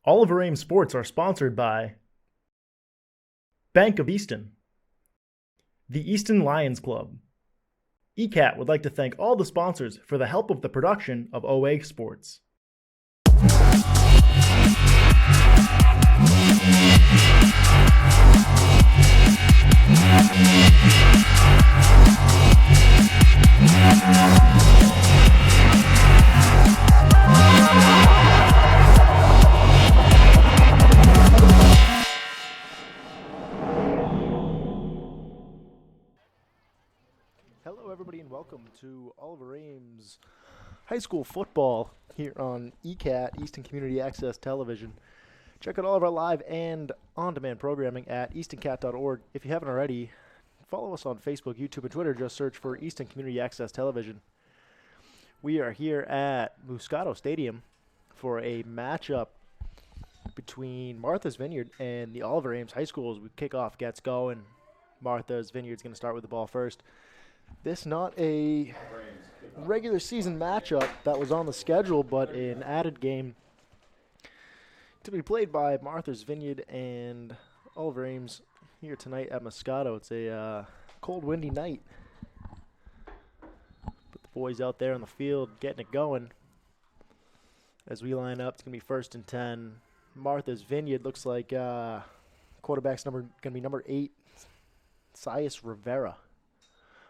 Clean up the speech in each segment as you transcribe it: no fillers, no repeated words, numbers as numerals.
Oliver Ames Sports are sponsored by Bank of Easton, the Easton Lions Club. ECAT would like to thank all the sponsors for the help of the production of OA Sports. Hello, everybody, and welcome to Oliver Ames High School Football here on ECAT, Easton Community Access Television. Check out all of our live and on-demand programming at eastoncat.org. If you haven't already, follow us on Facebook, YouTube, and Twitter. Just search for Easton Community Access Television. We are here at Moscato Stadium for a matchup between Martha's Vineyard and the Oliver Ames High School as we kick off, gets going. Martha's Vineyard's going to start with the ball first. This not a regular season matchup that was on the schedule, but an added game to be played by Martha's Vineyard and Oliver Ames here tonight at Moscato. It's a cold, windy night. Put the boys out there on the field getting it going. As we line up, it's going to be 1st and 10. Martha's Vineyard looks like quarterback's going to be number 8, Sias Rivera.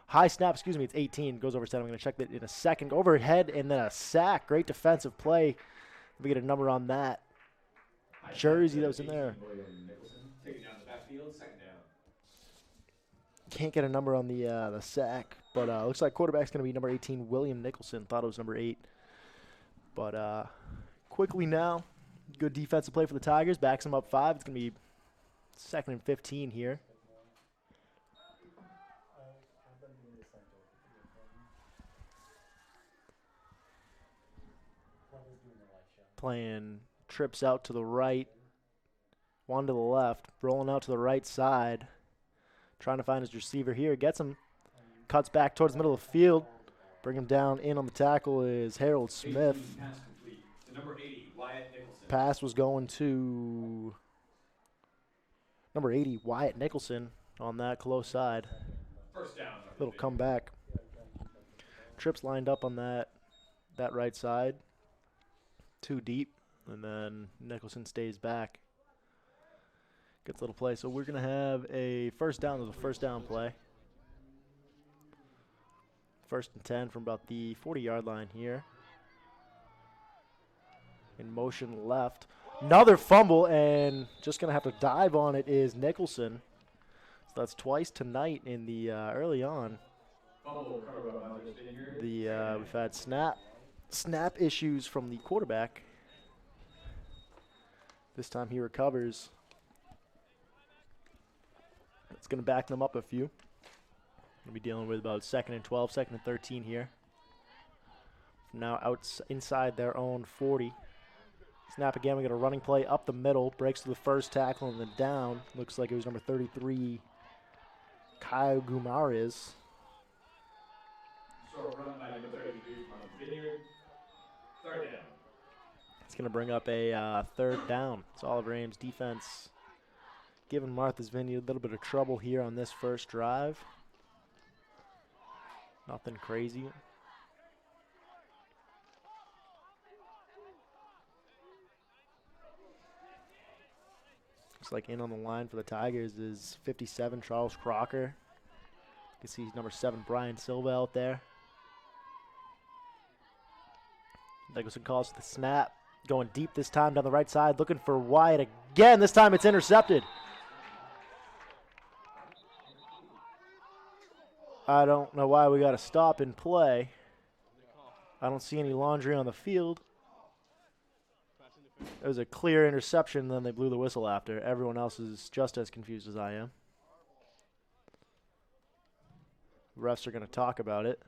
High snap, it's 18. Goes over 7. I'm going to check that in a second. Overhead and then a sack. Great defensive play. We get a number on that jersey that was in there. Can't get a number on the sack, but looks like quarterback's going to be number 18, William Nicholson. Thought it was number 8. But quickly now, good defensive play for the Tigers. Backs them up 5. It's going to be 2nd and 15 here. Playing trips out to the right, one to the left, rolling out to the right side, trying to find his receiver here, gets him, cuts back towards the middle of the field, bring him down. In on the tackle is Harold Smith. Number 80, Wyatt Nicholson. Pass was going to number 80, Wyatt Nicholson on that close side. First down. Little comeback. Trips lined up on that right side. Too deep, and then Nicholson stays back. Gets a little play. So we're going to have a first down. There's a first down play. 1st and 10 from about the 40-yard line here. In motion left. Another fumble, and just going to have to dive on it is Nicholson. So that's twice tonight in the early on. We've had snap issues from the quarterback. This time he recovers. It's going to back them up a few. We'll be dealing with about 2nd and 12, 2nd and 13 here. Now inside their own 40. Snap again. We got a running play up the middle. Breaks to the first tackle and then down. Looks like it was number 33, Kyle Gumares. So run by number 33 from Vineyard. 3rd down. It's going to bring up a 3rd down. It's Oliver Ames defense giving Martha's Vineyard a little bit of trouble here on this first drive. Nothing crazy. Looks like in on the line for the Tigers is 57, Charles Crocker. You can see number 7, Brian Silva out there. Nicholson calls for the snap. Going deep this time down the right side, looking for Wyatt again. This time it's intercepted. I don't know why we got to stop and play. I don't see any laundry on the field. It was a clear interception, then they blew the whistle after. Everyone else is just as confused as I am. Refs are going to talk about it.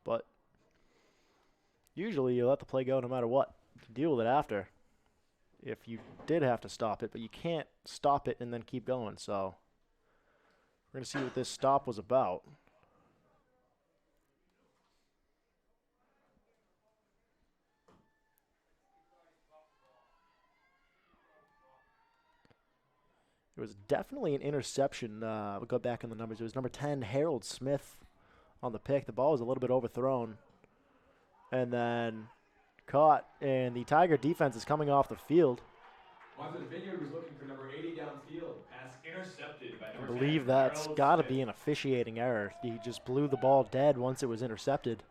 But usually you let the play go no matter what. You can deal with it after if you did have to stop it, but you can't stop it and then keep going. So we're going to see what this stop was about. It was definitely an interception. We'll go back in the numbers. It was number 10, Harold Smith, on the pick. The ball was a little bit overthrown. And then caught. And the Tiger defense is coming off the field. Vineyard was looking for number 80 downfield. Pass intercepted by number 10. I believe that's got to be an officiating error. He just blew the ball dead once it was intercepted.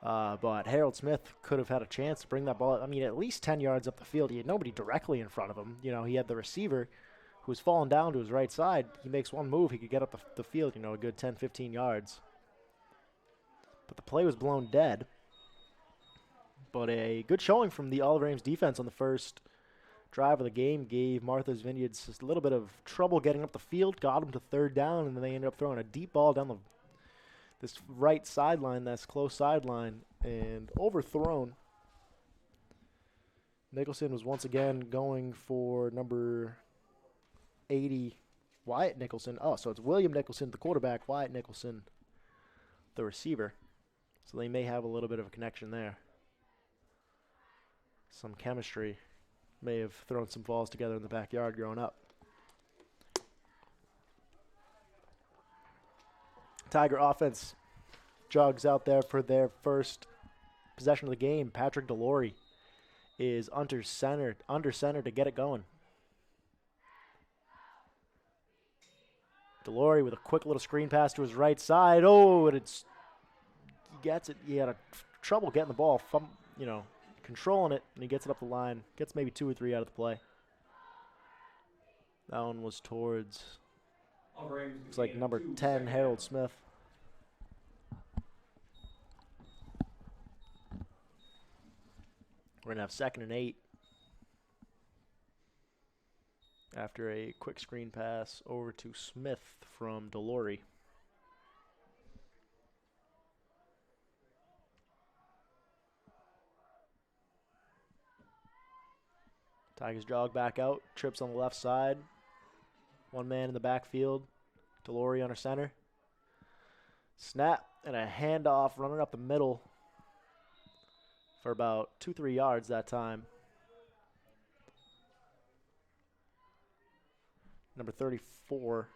But Harold Smith could have had a chance to bring that ball, I mean, at least 10 yards up the field. He had nobody directly in front of him. You know, he had the receiver who was falling down to his right side. He makes one move, he could get up the field, you know, a good 10, 15 yards. But the play was blown dead. But a good showing from the Oliver Ames defense on the first drive of the game gave Martha's Vineyards just a little bit of trouble getting up the field, got them to third down, and then they ended up throwing a deep ball down this right sideline, this close sideline, and overthrown. Nicholson was once again going for number 80, Wyatt Nicholson. Oh, so it's William Nicholson, the quarterback, Wyatt Nicholson, the receiver. So they may have a little bit of a connection there. Some chemistry. May have thrown some balls together in the backyard growing up. Tiger offense jogs out there for their first possession of the game. Patrick Delory is under center to get it going. Delory with a quick little screen pass to his right side. Oh, and he gets it. He had trouble getting the ball from, controlling it, and he gets it up the line. Gets maybe 2 or 3 out of the play. That one was towards, looks like number 10, Harold Smith. We're going to have 2nd and 8 after a quick screen pass over to Smith from Delory. Tigers jog back out, trips on the left side. One man in the backfield. Delory under center. Snap and a handoff running up the middle for about 2-3 yards that time. Number 34,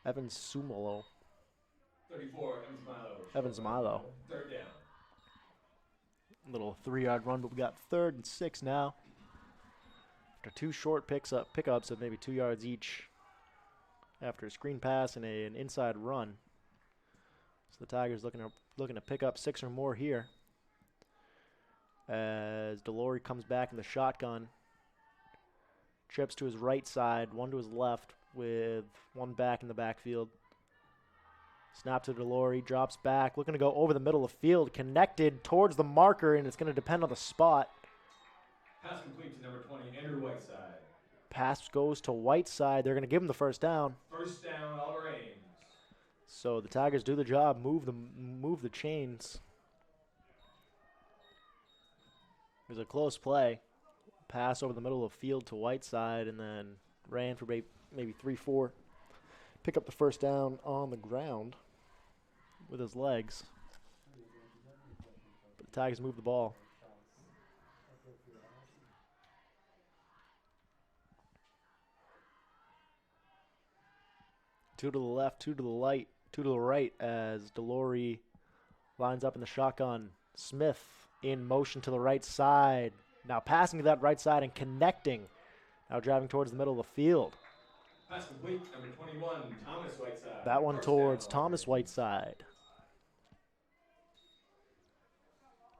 Evan Sumolo. 34, Evan Zamilo. 3rd down. Little 3-yard run, but we got 3rd and 6 now. After 2 short pickups of maybe 2 yards each. After a screen pass and an inside run. So the Tigers looking to pick up 6 or more here. As Delory comes back in the shotgun. Trips to his right side, one to his left with one back in the backfield. Snap to Delory, drops back, looking to go over the middle of the field, connected towards the marker, and it's going to depend on the spot. Pass complete to number 20, Andrew Whiteside. Pass goes to Whiteside. They're going to give him the first down. First down, Oliver Ames. So the Tigers do the job, move the chains. It was a close play. Pass over the middle of the field to Whiteside, and then ran for maybe 3-4. Pick up the first down on the ground with his legs. But the Tigers move the ball. Two to the left, 2 to the to the right as Delory lines up in the shotgun. Smith in motion to the right side. Now passing to that right side and connecting. Now driving towards the middle of the field. Pass complete, number 21, Thomas Whiteside. That one towards Thomas Whiteside.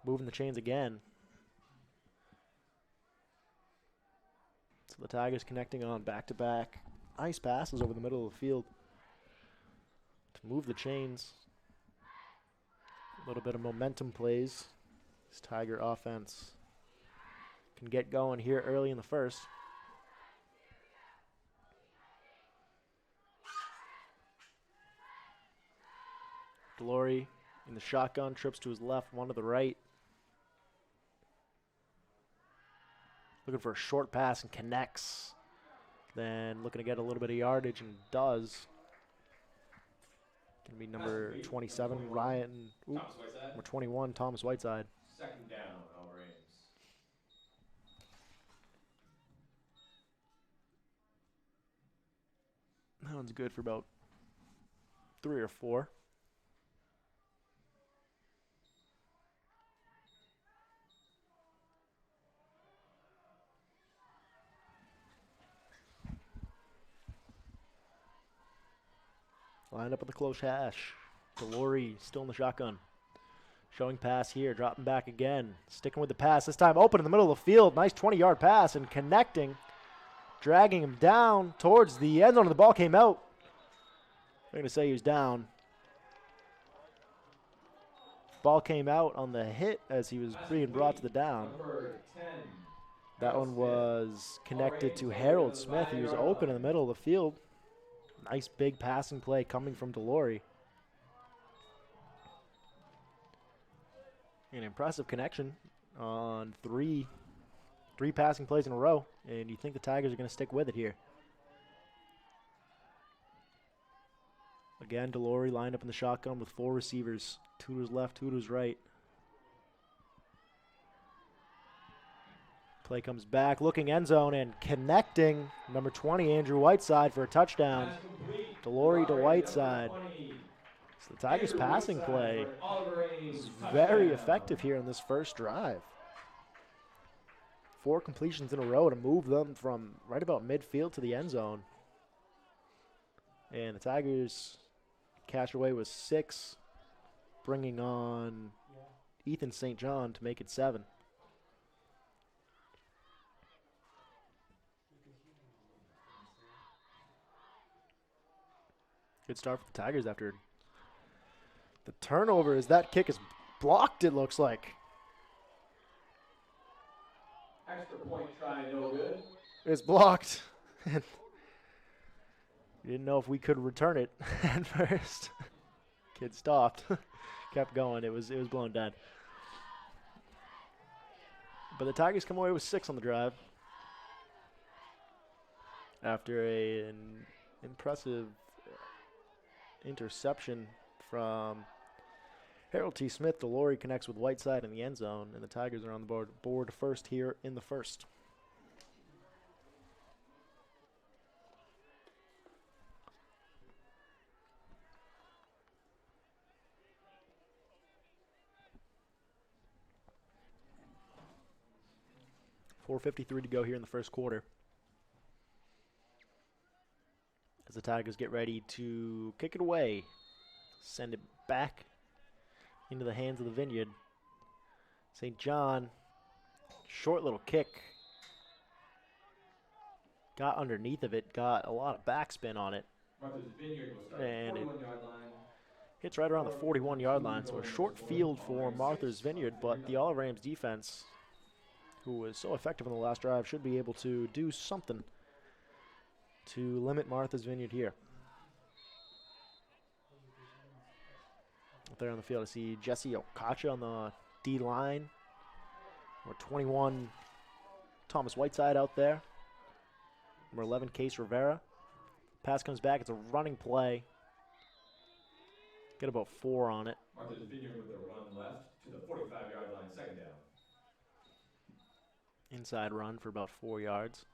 Moving the chains again. So the Tigers connecting on back-to-back nice passes over the middle of the field to move the chains. A little bit of momentum plays. This Tiger offense can get going here early in the first. Delory in the shotgun, trips to his left, one to the right. Looking for a short pass and connects. Then looking to get a little bit of yardage and does. Going to be number 27, Ryan. Number 21, Thomas Whiteside. 2nd down, Oliver Ames. That one's good for about 3 or 4. Lined up with the close hash. Delory still in the shotgun. Showing pass here, dropping back again. Sticking with the pass, this time open in the middle of the field. Nice 20-yard pass and connecting. Dragging him down towards the end zone, and the ball came out. I'm going to say he was down. Ball came out on the hit as he was being brought to the down. That one was connected to Harold Smith. He was open in the middle of the field. Nice big passing play coming from Delory. An impressive connection on three passing plays in a row, and you think the Tigers are going to stick with it here. Again, Delory lined up in the shotgun with 4 receivers. 2 to his left, 2 to his right. Play comes back, looking end zone and connecting. Number 20, Andrew Whiteside for a touchdown. Delory to Whiteside. So the Tigers' passing play is very effective here in this first drive. 4 completions in a row to move them from right about midfield to the end zone. And the Tigers cash away with 6, bringing on Ethan St. John to make it 7. Good start for the Tigers after the turnover, as that kick is blocked, it looks like. Extra point try, no good. It's blocked. We didn't know if we could return it at first. Kid stopped. Kept going. It was blown dead. But the Tigers come away with 6 on the drive after an impressive interception from Harold T. Smith. Delory connects with Whiteside in the end zone, and the Tigers are on the board first here in the first. .453 to go here in the first quarter, as the Tigers get ready to kick it away, send it back into the hands of the Vineyard. St. John, short little kick, got underneath of it, got a lot of backspin on it, and it hits right around the 41-yard line. So a short field for Martha's Vineyard, but the Olive Rams defense, who was so effective in the last drive, should be able to do something to limit Martha's Vineyard here. Up there on the field, I see Jesse Okacha on the D-line. Number 21, Thomas Whiteside out there. Number 11, Case Rivera. Pass comes back. It's a running play. Get about 4 on it. Martha's Vineyard with a run left to the 45-yard line, second down. Inside run for about 4 yards.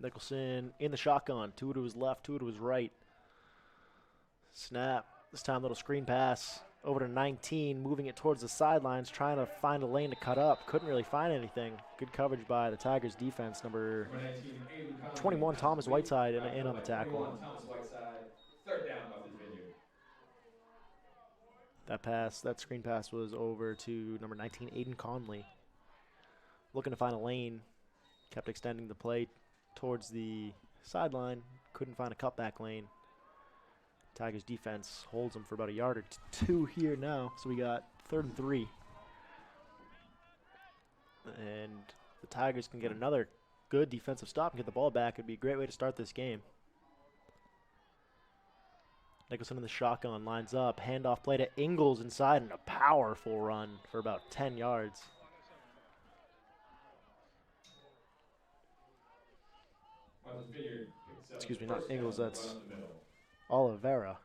Nicholson in the shotgun. 2 to his left, 2 to his right. Snap. This time, little screen pass over to 19, moving it towards the sidelines, trying to find a lane to cut up. Couldn't really find anything. Good coverage by the Tigers defense. Number 21, Thomas Whiteside, in on the tackle. Third down, Martha's Vineyard. That screen pass was over to number 19, Aiden Conley. Looking to find a lane. Kept extending the play towards the sideline. Couldn't find a cutback lane. Tigers defense holds him for about a yard or 2 here now. So we got 3rd and 3. And the Tigers can get another good defensive stop and get the ball back. It'd be a great way to start this game. Nicholson in the shotgun, lines up. Handoff play to Ingles inside, and a powerful run for about 10 yards. Martha's Vineyard picks up Excuse me, the not first Ingles, down, that's run up the middle. Oliveira.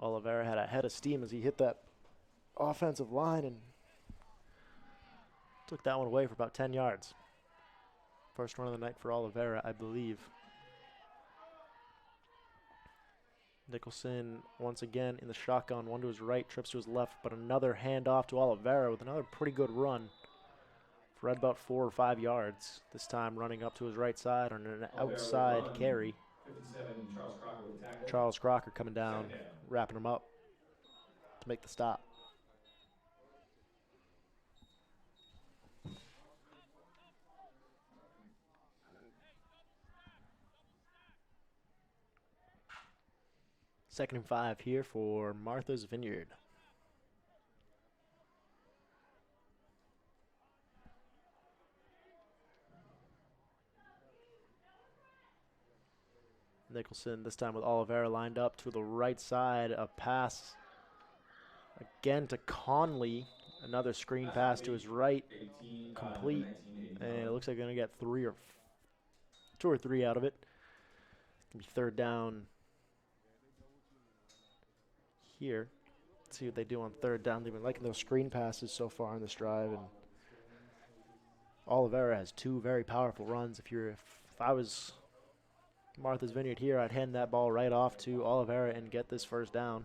Oliveira had a head of steam as he hit that offensive line and took that one away for about 10 yards. First run of the night for Oliveira, I believe. Nicholson once again in the shotgun, one to his right, trips to his left, but another handoff to Oliveira with another pretty good run for right about 4 or 5 yards. This time running up to his right side on an outside carry. 57, Charles Crocker with the tackle. Charles Crocker coming down, Second down. wrapping him up to make the stop. Second and 5 here for Martha's Vineyard. Nicholson this time with Oliveira lined up to the right side. A pass again to Conley. Another screen pass to his right. 18, Complete. 19, And it looks like they're going to get 2 or 3 out of it. It's going to be third down here. Let's see what they do on third down. They've been liking those screen passes so far in this drive. And Oliveira has 2 very powerful runs. If I was Martha's Vineyard here, I'd hand that ball right off to Oliveira and get this first down.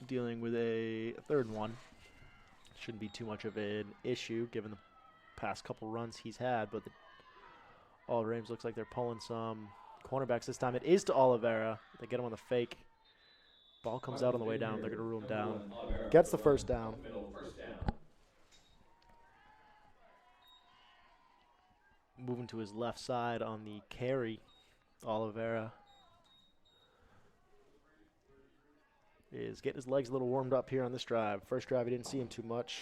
Dealing with a third one. Shouldn't be too much of an issue given the past couple runs he's had, but all Ames looks like they're pulling some cornerbacks this time. It is to Oliveira. They get him on the fake. Ball comes out on the way down. They're going to rule him down. Gets the first down. Moving to his left side on the carry, Oliveira is getting his legs a little warmed up here on this drive. First drive, he didn't see him too much.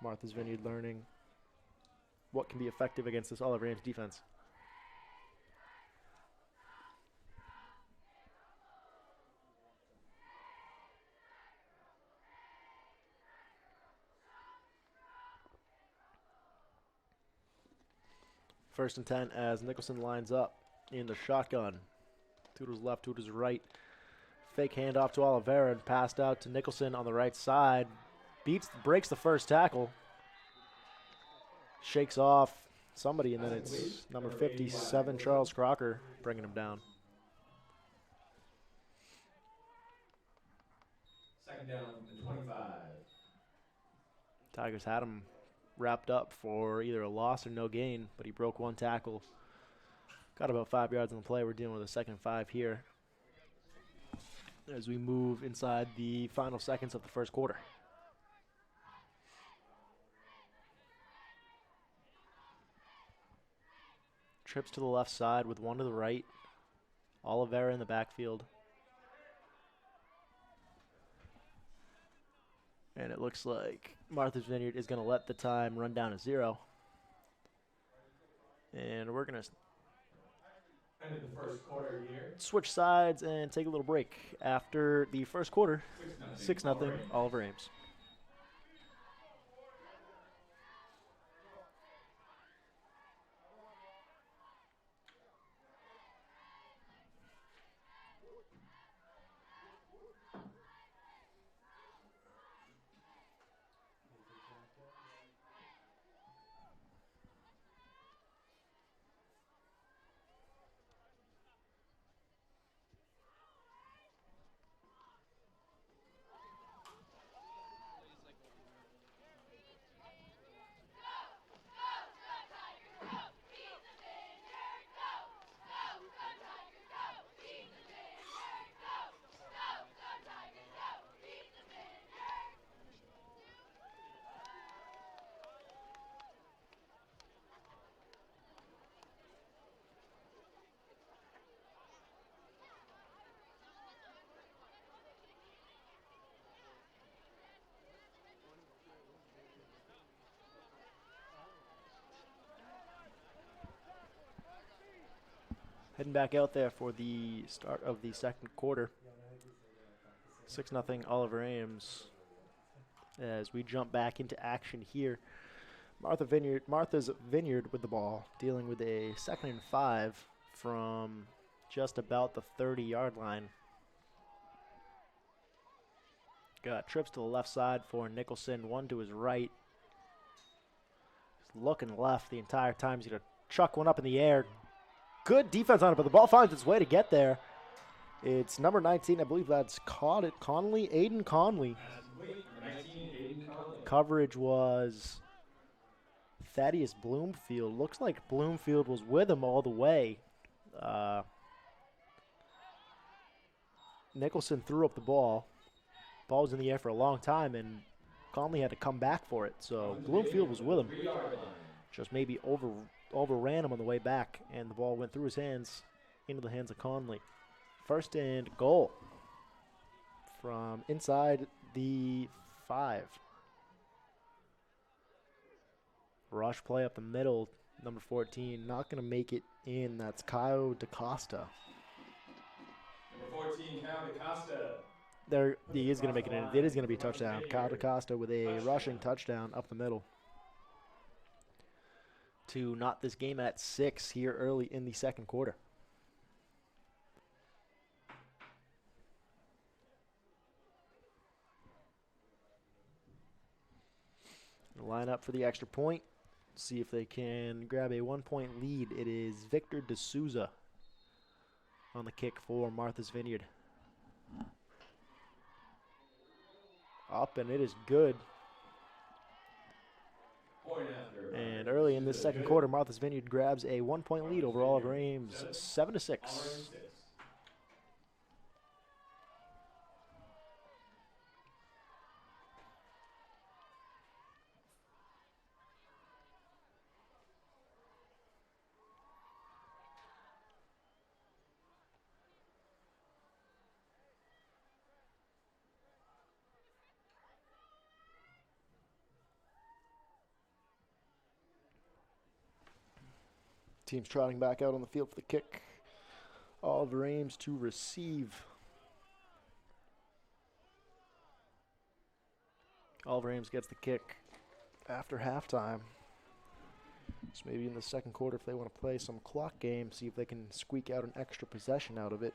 Martha's Vineyard learning what can be effective against this Olive Rams defense. First and 10 as Nicholson lines up in the shotgun. 2 to his left, 2 to his right. Fake handoff to Oliveira and passed out to Nicholson on the right side. Breaks the first tackle. Shakes off somebody, and then it's number 57, Charles Crocker, bringing him down. Second down from the 25. Tigers had him wrapped up for either a loss or no gain, but he broke 1 tackle. Got about 5 yards on the play. We're dealing with a second 5 here as we move inside the final seconds of the first quarter. Trips to the left side with 1 to the right. Oliveira in the backfield. And it looks like Martha's Vineyard is going to let the time run down to 0. And we're going to End of the first quarter here. switch sides and take a little break. After the first quarter, 6-0, Oliver Ames. Heading back out there for the start of the second quarter. 6-0 Oliver Ames. as we jump back into action here. Martha's Vineyard with the ball, dealing with a 2nd and 5 from just about the 30-yard line. Got trips to the left side for Nicholson, one to his right. He's looking left the entire time. He's going to chuck one up in the air. Good defense on it, but the ball finds its way to get there. It's number 19, I believe that's caught it. Aiden Conley. Coverage was Thaddeus Bloomfield. Looks like Bloomfield was with him all the way. Nicholson threw up the ball. Ball was in the air for a long time, and Conley had to come back for it. So Bloomfield was with him. Just maybe overran him on the way back, and the ball went through his hands into the hands of Conley. 1st and goal from inside the 5. Rush play up the middle, number 14. Not going to make it in. That's Kyle DaCosta. Number 14, Kyle DaCosta. There, he is going to make it in. It is going to be a touchdown. Kyle DaCosta with a rushing touchdown up the middle to knot this game at 6 here early in the 2nd quarter. Line up for the extra point. See if they can grab a 1-point lead. It is Victor D'Souza on the kick for Martha's Vineyard. Up, and it is good. And early in this 2nd quarter, Martha's Vineyard grabs a 1-point lead over Oliver Ames, 7-6. Team's trotting back out on the field for the kick. Oliver Ames to receive. Oliver Ames gets the kick after halftime. So maybe in the 2nd quarter, if they want to play some clock game, see if they can squeak out an extra possession out of it.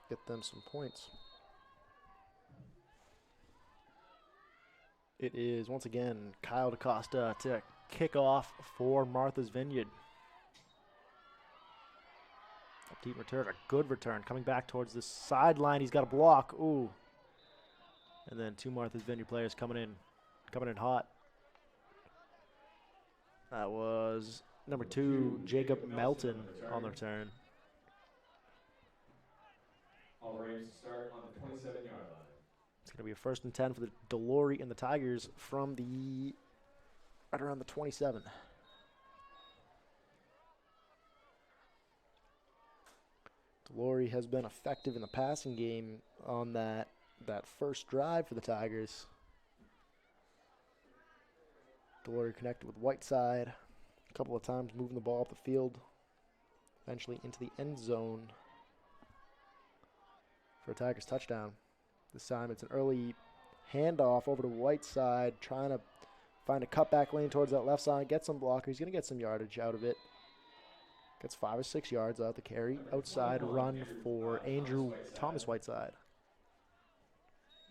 Get them some points. It is, once again, Kyle DaCosta to kick off for Martha's Vineyard. Deep return, a good return. Coming back towards the sideline. He's got a block. Ooh. And then 2 Martha's Vineyard players coming in hot. That was number 2, Jacob Melton on the return. All Rays start on the 27-yard line. It's going to be a 1st and 10 for the Delory and the Tigers from the right around the 27. Delory has been effective in the passing game on that first drive for the Tigers. Delory connected with Whiteside a couple of times, moving the ball up the field, eventually into the end zone for a Tigers touchdown. This time it's an early handoff over to Whiteside, trying to find a cutback lane towards that left side, get some blocker. He's going to get some yardage out of it. Gets 5 or 6 yards out the carry. Outside run for Andrew Thomas Whiteside.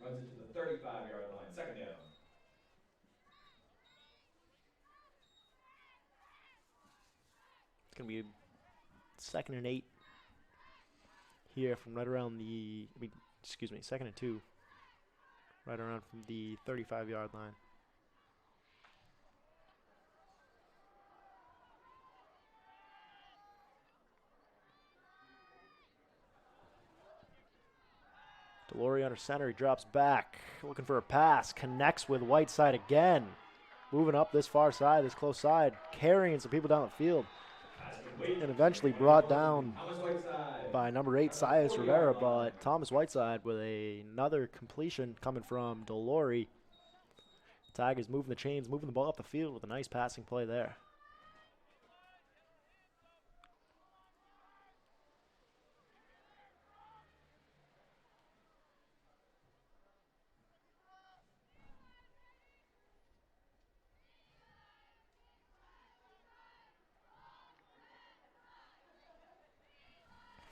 Runs it to the 35-yard line. 2nd down. It's going to be 2nd and 8 here from right around the, 2nd and 2. Right around from the 35-yard line. Delory under center, he drops back, looking for a pass, connects with Whiteside again. Moving up this far side, this close side, carrying some people down the field. And eventually brought down by number 8, Sias Rivera, but Thomas Whiteside with another completion coming from Delory. Tigers moving the chains, moving the ball up the field with a nice passing play there.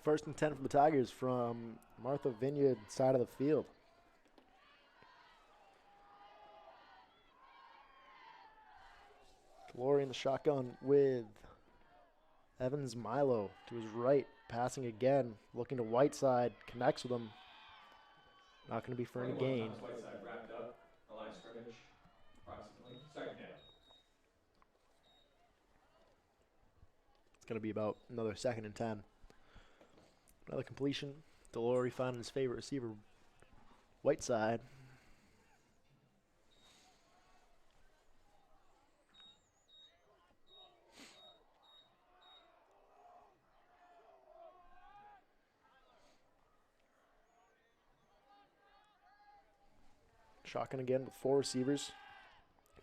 First and 10 for the Tigers from Martha Vineyard side of the field. Glory in the shotgun with Evans Milo to his right, passing again, looking to Whiteside, connects with him. Not going to be for any gain. Whiteside wrapped up the line of scrimmage, approximately. Second down. It's going to be about another 2nd and 10. Another completion. Delory finding his favorite receiver, Whiteside. Shotgun again with 4 receivers.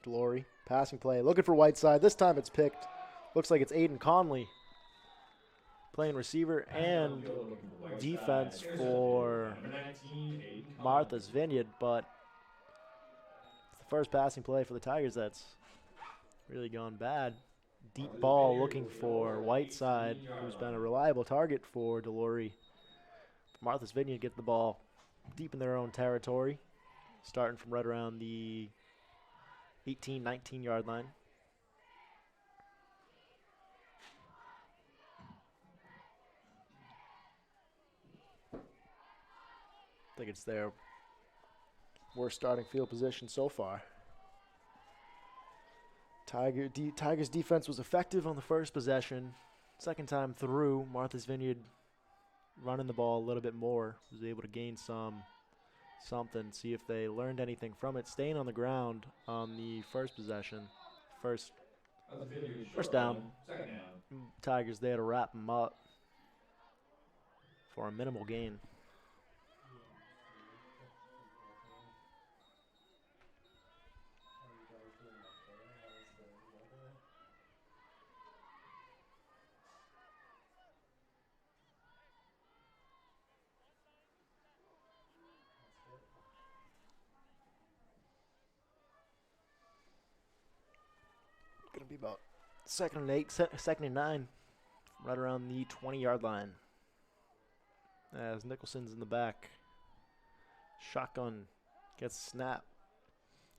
Delory, passing play, looking for Whiteside. This time it's picked. Looks like it's Aiden Conley playing receiver and defense for Martha's Vineyard, but it's the first passing play for the Tigers that's really gone bad. Deep ball looking for Whiteside, who's been a reliable target for Delory. Martha's Vineyard get the ball deep in their own territory, starting from right around the 18, 19-yard line. I think it's their worst starting field position so far. Tigers defense was effective on the first possession. Second time through, Martha's Vineyard running the ball a little bit more, was able to gain something, see if they learned anything from it. Staying on the ground on the first possession. First down. Second down. Tigers there to wrap them up for a minimal gain. Going to be about 2nd and 8, 2nd and 9, right around the 20-yard line. As Nicholson's in the back. Shotgun gets a snap.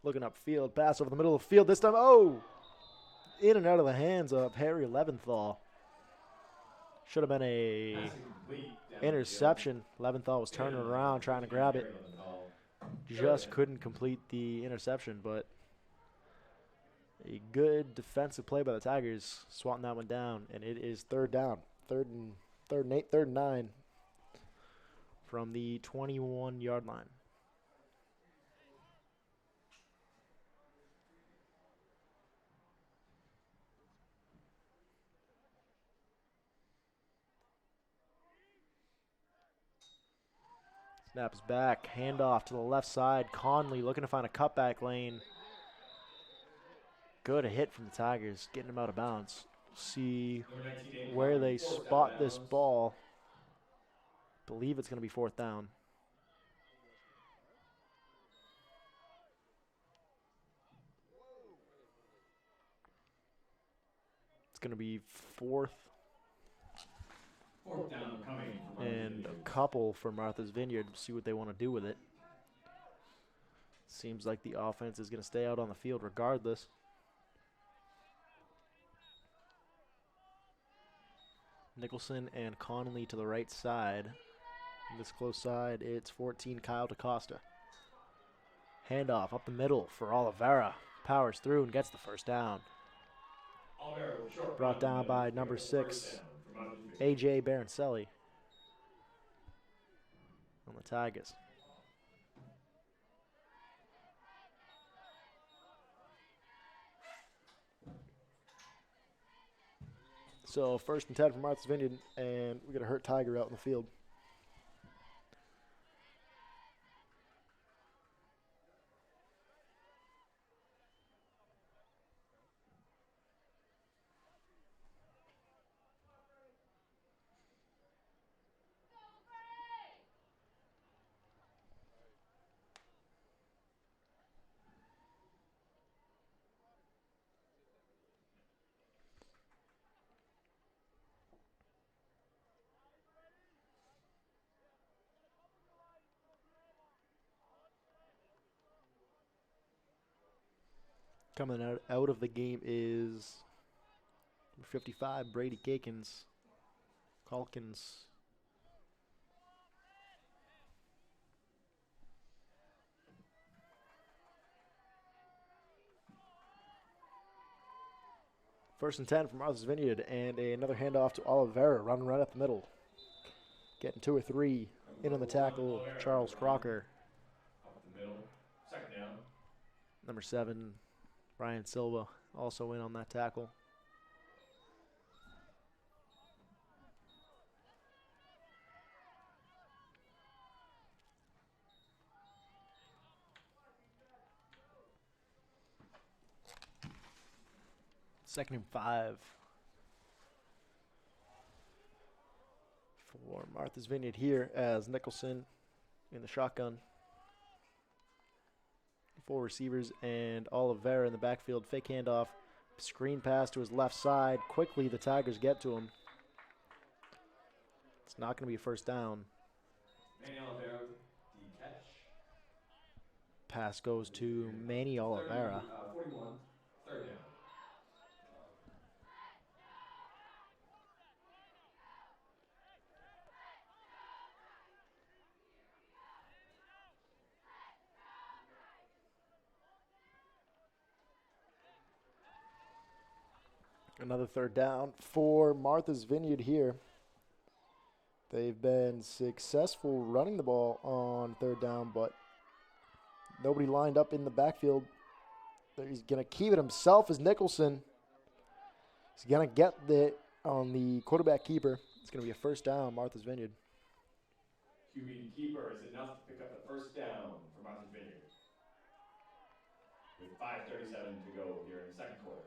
Looking upfield, pass over the middle of the field. This time, in and out of the hands of Harry Leventhal. Should have been a interception. Leventhal was turning around, trying to grab it. Just couldn't complete the interception, but a good defensive play by the Tigers, swatting that one down, and it is 3rd down. 3rd and 8, 3rd and 9 from the 21-yard line. Snaps back, handoff to the left side. Conley looking to find a cutback lane. Good hit from the Tigers, getting him out of bounds. See where they spot this ball. Believe it's going to be 4th down. It's going to be 4th down coming. and a couple for Martha's Vineyard. See what they want to do with it. Seems like the offense is going to stay out on the field regardless. Nicholson and Connolly to the right side. On this close side, it's 14, Kyle DaCosta. Handoff up the middle for Oliveira. Powers through and gets the 1st down. Brought down by number 6, A.J. Barancelli on the Tigers. So 1st and 10 for Martha's Vineyard, and we got a hurt Tiger out in the field. Coming out of the game is number 55, Brady Calkins. First and 10 from Martha's Vineyard, and another handoff to Oliveira, running right up the middle. Getting 2 or 3 in on the tackle, Charles Crocker. Up the middle. Second down. Number 7, Brian Silva, also in on that tackle. Second and 5 for Martha's Vineyard here as Nicholson in the shotgun. 4 receivers and Oliveira in the backfield. Fake handoff, screen pass to his left side. Quickly the Tigers get to him. It's not going to be a first down. Manny Oliveira, the catch. Pass goes to Manny Oliveira. 41, third down. Another third down for Martha's Vineyard here. They've been successful running the ball on third down, but nobody lined up in the backfield. He's going to keep it himself as Nicholson. He's going to get it on the quarterback keeper. It's going to be a first down, Martha's Vineyard. QB keeper is enough to pick up the first down for Martha's Vineyard. With 5:37 to go here in the second quarter.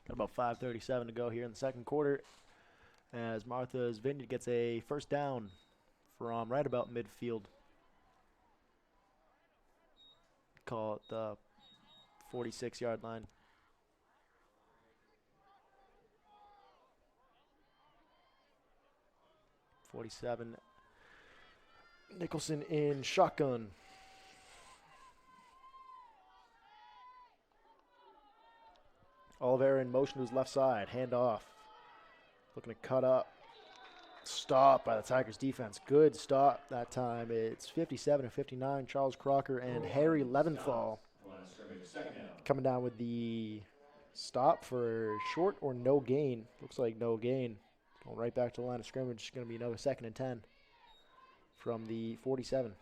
Got about 5:37 to go here in the second quarter as Martha's Vineyard gets a first down from right about midfield. Call it the 46-yard line. .47. Nicholson in shotgun. Oliveira in motion to his left side. Hand off. Looking to cut up. Stop by the Tigers defense. Good stop that time. It's 57-59. Charles Crocker and Harry Leventhal coming down with the stop for short or no gain. Looks like no gain. Going right back to the line of scrimmage. It's going to be another 2nd and 10 from the 47.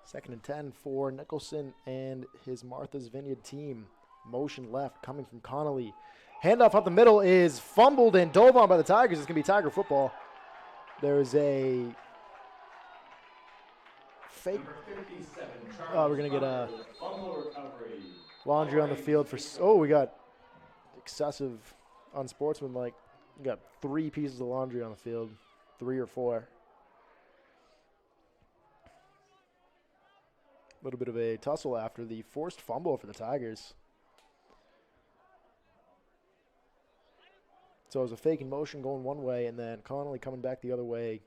Second and 10 for Nicholson and his Martha's Vineyard team. Motion left coming from Connolly. Handoff up the middle is fumbled and dove on by the Tigers. It's going to be Tiger football. There is a fake. Oh, we're going to get a laundry on the field for. Oh, we got excessive unsportsmanlike. We got 3 pieces of laundry on the field, 3 or 4. A little bit of a tussle after the forced fumble for the Tigers. So it was a fake in motion going one way, and then Connolly coming back the other way,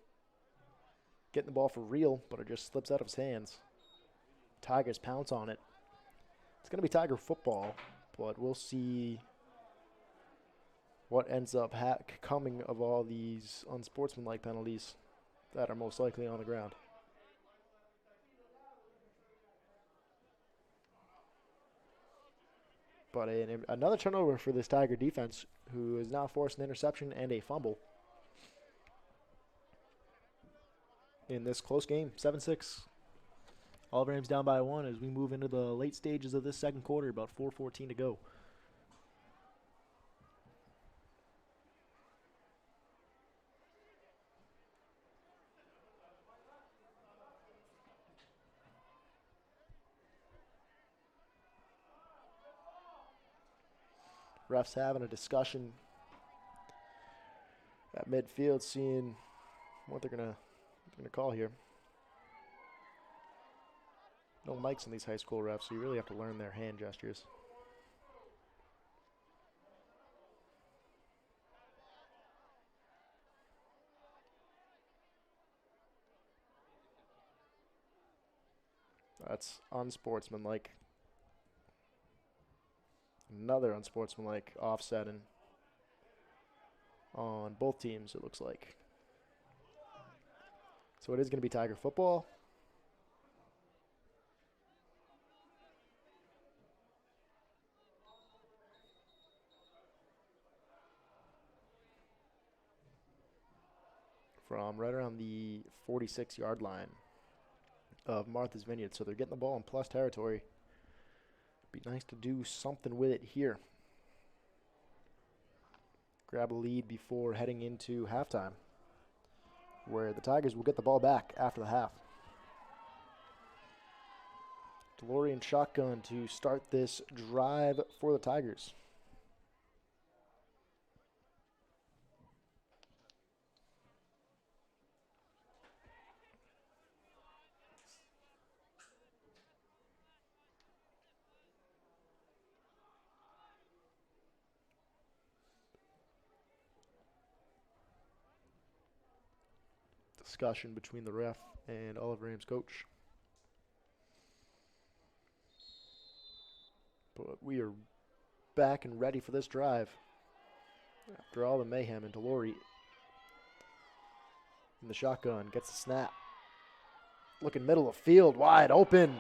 getting the ball for real, but it just slips out of his hands. Tigers pounce on it. It's going to be Tiger football, but we'll see what ends up coming of all these unsportsmanlike penalties that are most likely on the ground. But another turnover for this Tiger defense, who is now forced an interception and a fumble in this close game, 7-6. Oliver Ames down by 1 as we move into the late stages of this second quarter, about 4:14 to go. Refs having a discussion at midfield, seeing what they're gonna call here. No mics in these high school refs, so you really have to learn their hand gestures. That's unsportsmanlike. Another unsportsmanlike offsetting on both teams, it looks like. So it is going to be Tiger football. From right around the 46-yard line of Martha's Vineyard. So they're getting the ball in plus territory. Be nice to do something with it here. Grab a lead before heading into halftime, where the Tigers will get the ball back after the half. DeLorean shotgun to start this drive for the Tigers. Discussion between the ref and Oliver Ames coach. But we are back and ready for this drive. After all the mayhem, and Delory in the shotgun gets the snap. Looking middle of field, wide open.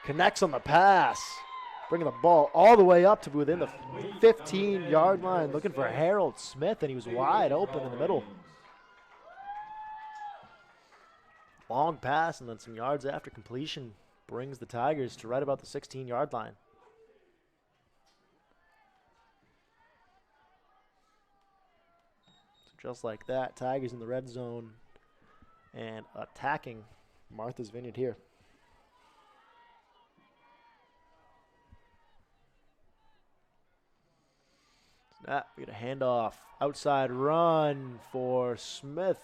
Connects on the pass. Bringing the ball all the way up to within the 15-yard line. Looking for Harold Smith, and he was wide open in the middle. Long pass, and then some yards after completion brings the Tigers to right about the 16-yard line. So just like that, Tigers in the red zone and attacking Martha's Vineyard here. Snap, we get a handoff. Outside run for Smith.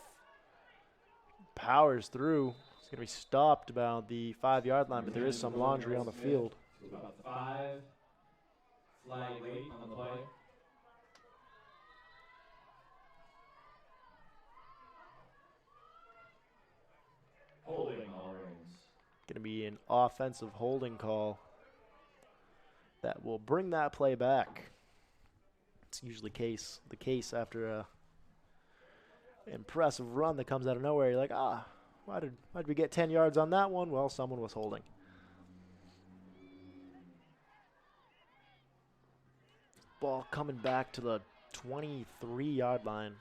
Powers through. It's going to be stopped about the 5-yard line, but there is some laundry on the field. About 5. Flag late on the play. Holding all rings. Going to be an offensive holding call that will bring that play back. It's usually the case after a impressive run that comes out of nowhere. You're like, why did we get 10 yards on that one? Well, someone was holding. Ball coming back to the 23-yard line.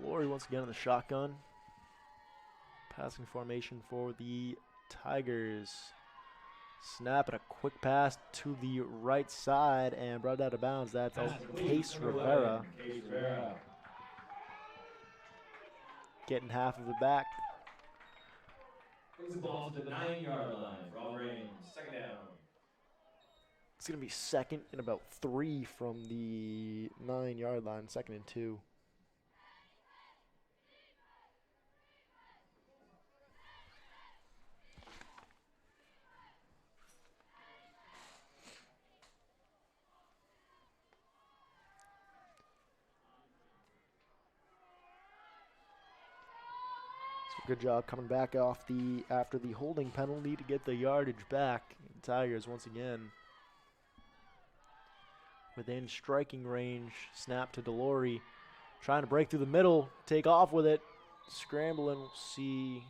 Delory once again in the shotgun. Passing formation for the Tigers. Snap and a quick pass to the right side and brought out of bounds. That's Case Rivera. Case Rivera. Getting half of it back. Brings the ball to the 9-yard line for all rings. Second down. It's going to be second and about 3 from the 9-yard line. 2nd and 2. Good job coming back after the holding penalty to get the yardage back. The Tigers once again within striking range. Snap to Delory, trying to break through the middle, take off with it, scrambling. We'll see.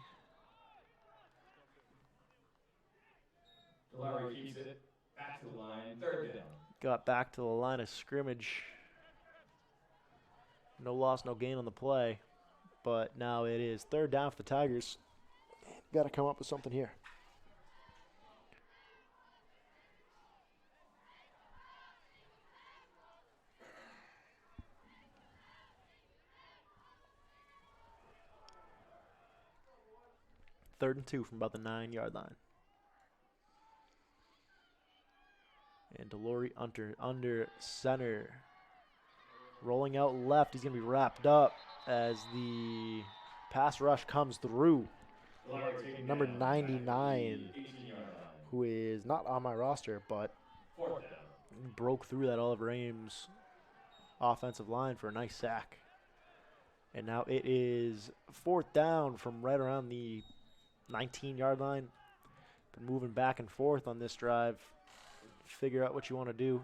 Delory keeps it back to the line. 3rd down. Got back to the line of scrimmage. No loss, no gain on the play. But now it is 3rd down for the Tigers. Got to come up with something here. 3rd and 2 from about the 9-yard line. And Delory under center. Rolling out left. He's going to be wrapped up as the pass rush comes through. Number 99, who is not on my roster, but broke through that Oliver Ames offensive line for a nice sack. And now it is 4th down from right around the 19-yard line. Been moving back and forth on this drive. Figure out what you want to do.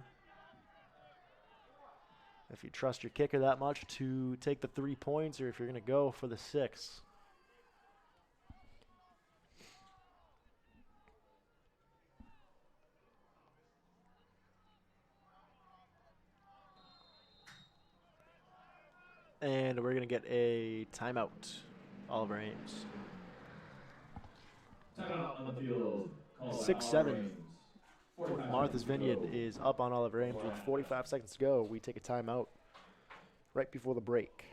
If you trust your kicker that much to take the 3 points, or if you're going to go for the 6. And we're going to get a timeout, Oliver Ames. Timeout on the field. 6-7. Martha's Vineyard is up on Oliver Ames with 45 seconds to go. We take a timeout right before the break.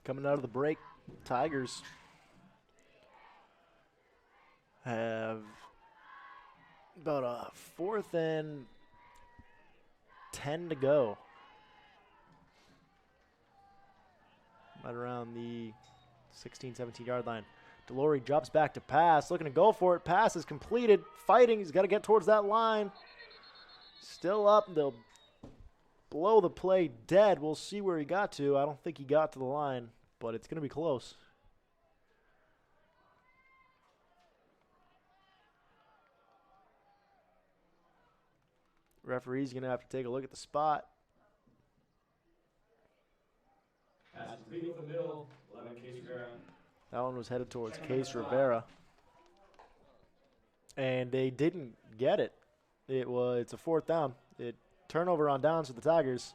Coming out of the break, Tigers have about a 4th and 10 to go. Right around the 16, 17-yard line. Delory drops back to pass, looking to go for it. Pass is completed. Fighting. He's got to get towards that line. Still up. They'll blow the play dead. We'll see where he got to. I don't think he got to the line, but it's going to be close. Referee's going to have to take a look at the spot. Pass complete with the middle. 11 Case Rivera. That one was headed towards Case Rivera. And they didn't get it. It's a 4th down. Turnover on downs for the Tigers.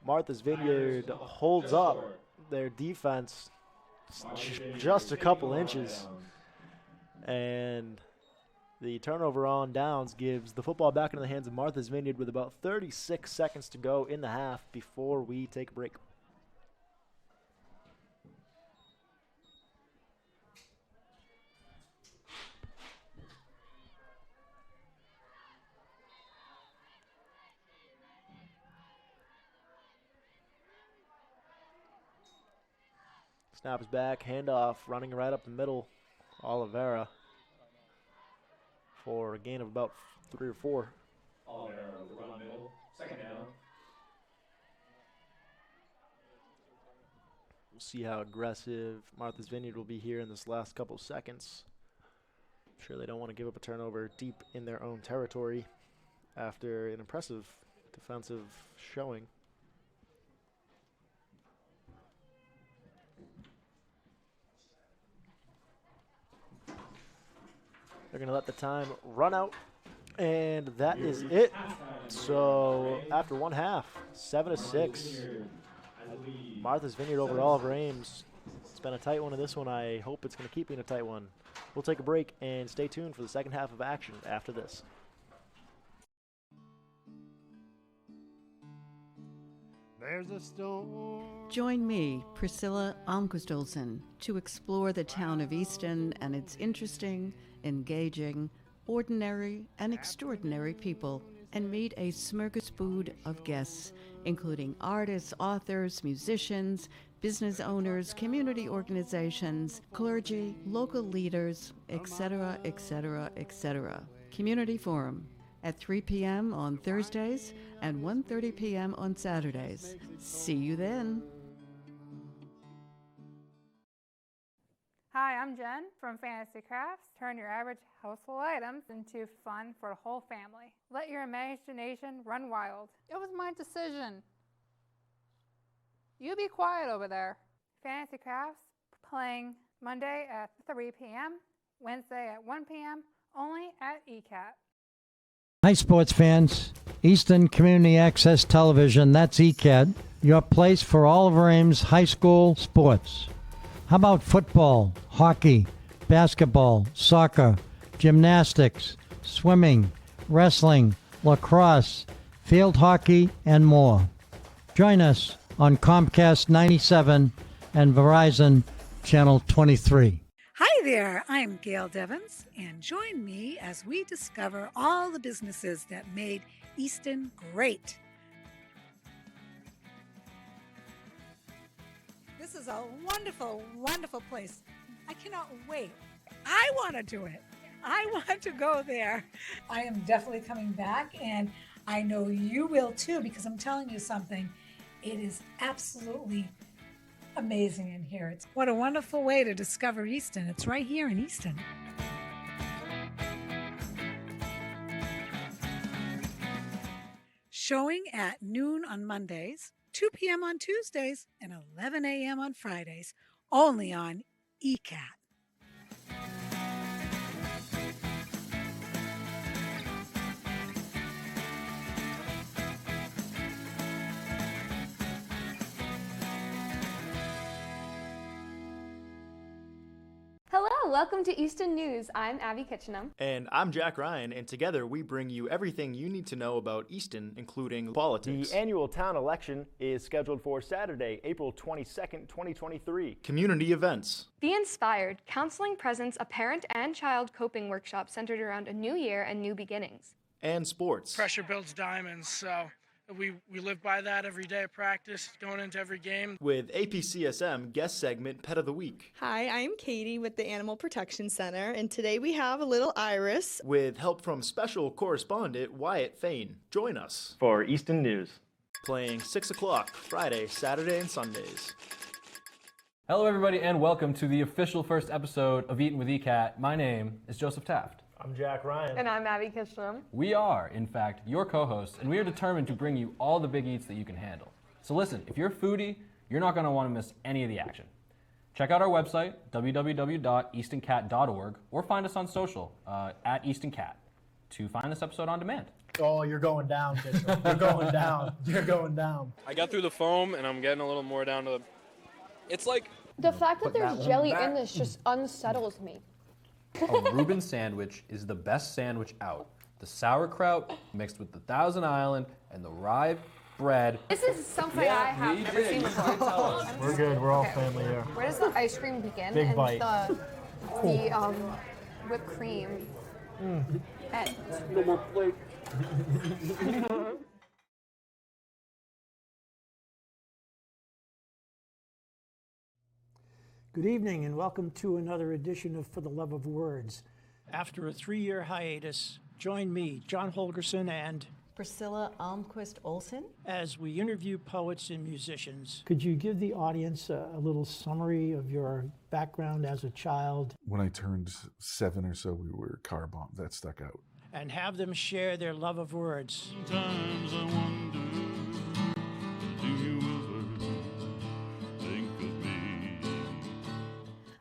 Martha's Vineyard holds up their defense just a couple inches. And the turnover on downs gives the football back into the hands of Martha's Vineyard with about 36 seconds to go in the half before we take a break. Snaps back, handoff, running right up the middle. Oliveira for a gain of about 3 or 4. Oliveira with the run middle. 2nd down. We'll see how aggressive Martha's Vineyard will be here in this last couple seconds. I'm sure they don't want to give up a turnover deep in their own territory after an impressive defensive showing. They're going to let the time run out, and that is it. So after one half, 7-6, Martha's Vineyard over Oliver Ames. It's been a tight one in this one. I hope it's going to keep being a tight one. We'll take a break and stay tuned for the second half of action after this. There's a storm. Join me, Priscilla Almquist-Olsen, to explore the town of Easton and its interesting, engaging, ordinary, and extraordinary people, and meet a smorgasbord of guests, including artists, authors, musicians, business owners, community organizations, clergy, local leaders, etc., etc., etc. Community Forum. at 3 p.m. on Thursdays and 1:30 p.m. on Saturdays. See you then. Hi, I'm Jen from Fantasy Crafts. Turn your average household items into fun for the whole family. Let your imagination run wild. It was my decision. You be quiet over there. Fantasy Crafts playing Monday at 3 p.m., Wednesday at 1 p.m., only at ECAT. Hi, sports fans. Eastern Community Access Television, that's ECAT, your place for all of Ames high school sports. How about football, hockey, basketball, soccer, gymnastics, swimming, wrestling, lacrosse, field hockey, and more? Join us on Comcast 97 and Verizon Channel 23. Hi there, I'm Gail Devins, and join me as we discover all the businesses that made Easton great. This is a wonderful, wonderful place. I cannot wait. I want to do it. I want to go there. I am definitely coming back, and I know you will too, because I'm telling you something. It is absolutely amazing in here. What a wonderful way to discover Easton. It's right here in Easton. Showing at noon on Mondays, 2 p.m. on Tuesdays, and 11 a.m. on Fridays, only on ECAT. Hello, welcome to Easton News. I'm Abby Kitchenham. And I'm Jack Ryan, and together we bring you everything you need to know about Easton, including politics. The annual town election is scheduled for Saturday, April 22nd, 2023. Community events. Be Inspired, Counseling Presents a parent and child coping workshop centered around a new year and new beginnings. And sports. Pressure builds diamonds, so we live by that every day of practice, going into every game. With APCSM guest segment Pet of the Week. Hi, I'm Katie with the Animal Protection Center, and today we have a little Iris. With help from special correspondent Wyatt Fain. Join us For Easton News. Playing 6 o'clock, Friday, Saturday, and Sundays. Hello, everybody, and welcome to the official first episode of Eatin' with ECAT. My name is Joseph Taft. I'm Jack Ryan. And I'm Abby Kitchenham. We are, in fact, your co-hosts, and we are determined to bring you all the big eats that you can handle. So listen, if you're a foodie, you're not going to want to miss any of the action. Check out our website, www.eastoncat.org, or find us on social, at EastonCat, to find this episode on demand. Oh, you're going down, Kitchenham. You're going down. You're going down. I got through the foam, and I'm getting a little more down to the... It's like... The fact that there's jelly in this just unsettles me. A Reuben sandwich is the best sandwich out. The sauerkraut mixed with the Thousand Island and the rye bread. This is something I have never seen before. We're good. We're all family here. Where does the ice cream begin? Big and bite. the whipped cream. And Good evening and welcome to another edition of For the Love of Words. After a 3-year hiatus, join me, John Holgerson, and Priscilla Almquist Olson, as we interview poets and musicians. Could you give the audience a little summary of your background as a child? When I turned 7 or so, we were car bombed. That stuck out. And have them share their love of words. Sometimes I wonder, do you ever think of me?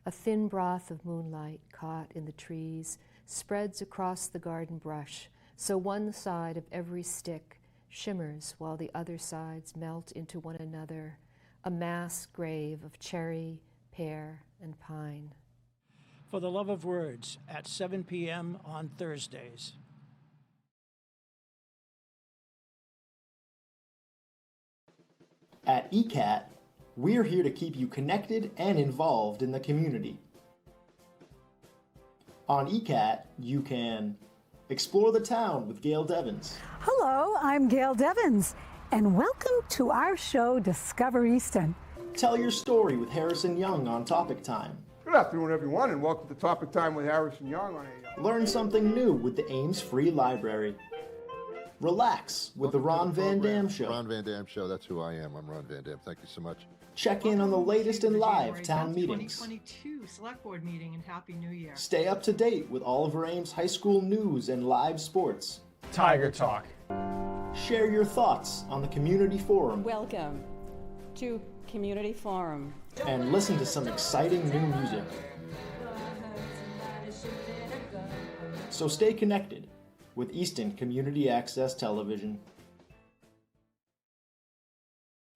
A thin broth of moonlight caught in the trees spreads across the garden brush, so one side of every stick shimmers while the other sides melt into one another, a mass grave of cherry, pear, and pine. For the Love of Words at 7 p.m. on Thursdays. At ECAT, we're here to keep you connected and involved in the community. On ECAT, you can explore the town with Gail Devins. Hello, I'm Gail Devins, and welcome to our show, Discover Easton. Tell your story with Harrison Young on Topic Time. Good afternoon, everyone, and welcome to Topic Time with Harrison Young on Learn something new with the Ames Free Library. Relax with the Ron Van Dam Show. Ron Van Dam Show, that's who I am. I'm Ron Van Dam. Thank you so much. Check in on the latest in live town meetings. 2022 Select Board meeting and Happy New Year. Stay up to date with Oliver Ames High School news and live sports. Tiger Talk. Share your thoughts on the Community Forum. Welcome to Community Forum. And listen to some exciting new music. So stay connected with Easton Community Access Television.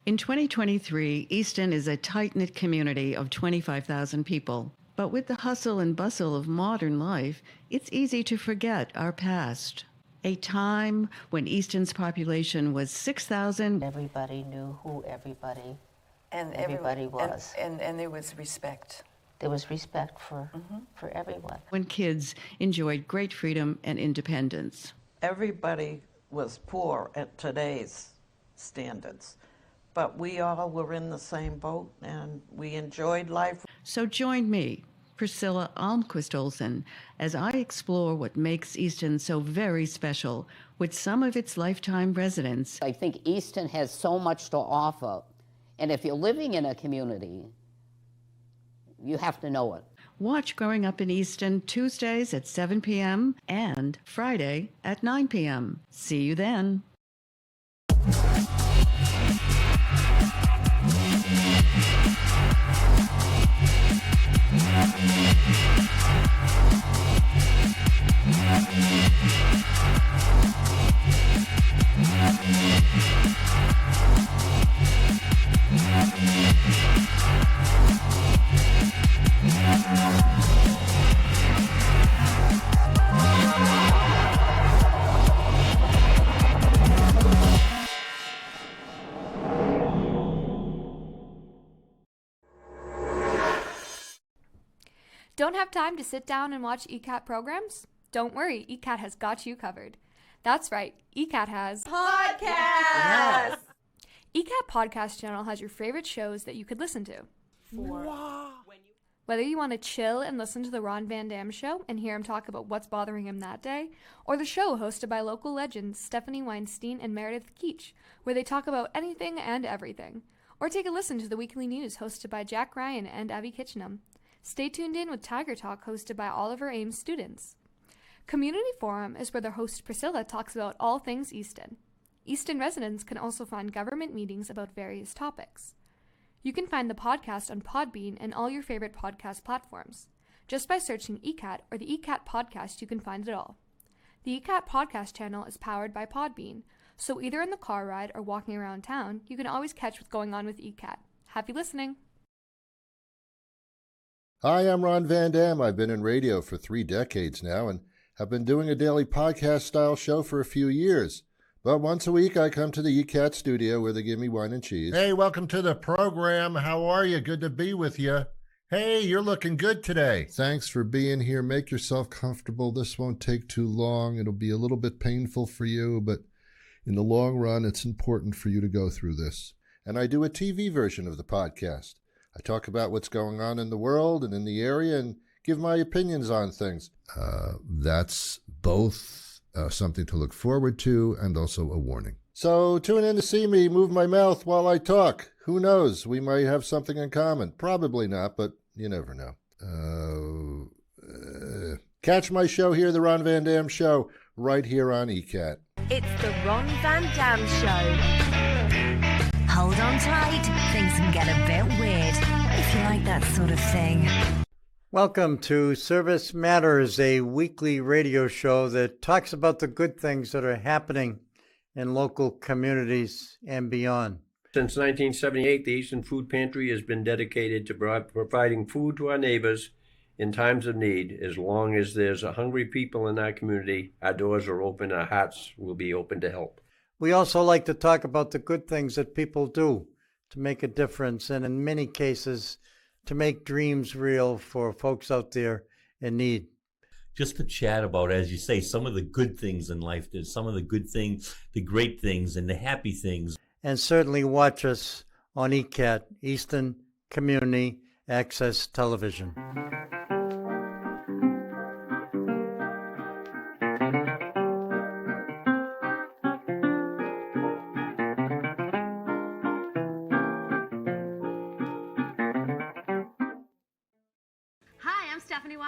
In 2023, Easton is a tight-knit community of 25,000 people. But with the hustle and bustle of modern life, it's easy to forget our past. A time when Easton's population was 6,000. Everybody knew who everybody everybody was. And there was respect. There was respect for everyone. When kids enjoyed great freedom and independence. Everybody was poor at today's standards, but we all were in the same boat and we enjoyed life. So join me, Priscilla Almquist-Olsen, as I explore what makes Easton so very special with some of its lifetime residents. I think Easton has so much to offer, and if you're living in a community, you have to know it. Watch Growing Up in Easton Tuesdays at 7 p.m. and Friday at 9 p.m. See you then. Don't have time to sit down and watch ECAT programs? Don't worry, ECAT has got you covered. That's right, ECAT has podcasts! ECAT Podcast Channel has your favorite shows that you could listen to. Whether you want to chill and listen to the Ron Van Dam Show and hear him talk about what's bothering him that day, or the show hosted by local legends Stephanie Weinstein and Meredith Keach, where they talk about anything and everything, or take a listen to the weekly news hosted by Jack Ryan and Abby Kitchenham. Stay tuned in with Tiger Talk hosted by Oliver Ames students. Community Forum is where their host Priscilla talks about all things Easton. Easton residents can also find government meetings about various topics. You can find the podcast on Podbean and all your favorite podcast platforms. Just by searching ECAT or the ECAT podcast, you can find it all. The ECAT podcast channel is powered by Podbean, so either in the car ride or walking around town, you can always catch what's going on with ECAT. Happy listening! Hi, I'm Ron Van Dam. I've been in radio for 3 decades now and have been doing a daily podcast-style show for a few years. But once a week, I come to the ECAT studio where they give me wine and cheese. Hey, welcome to the program. How are you? Good to be with you. Hey, you're looking good today. Thanks for being here. Make yourself comfortable. This won't take too long. It'll be a little bit painful for you, but in the long run, it's important for you to go through this. And I do a TV version of the podcast. I talk about what's going on in the world and in the area and give my opinions on things. That's both something to look forward to and also a warning. So tune in to see me move my mouth while I talk. Who knows? We might have something in common. Probably not, but you never know. Catch my show here, The Ron Van Dam Show, right here on ECAT. It's the Ron Van Dam Show. Hold on tight. Things can get a bit weird if you like that sort of thing. Welcome to Service Matters, a weekly radio show that talks about the good things that are happening in local communities and beyond. Since 1978, the Eastern Food Pantry has been dedicated to providing food to our neighbors in times of need. As long as there's hungry people in our community, our doors are open, our hearts will be open to help. We also like to talk about the good things that people do to make a difference, and in many cases, to make dreams real for folks out there in need. Just to chat about, as you say, some of the good things in life. There's some of the good things, the great things, and the happy things. And certainly watch us on ECAT, Easton Community Access Television.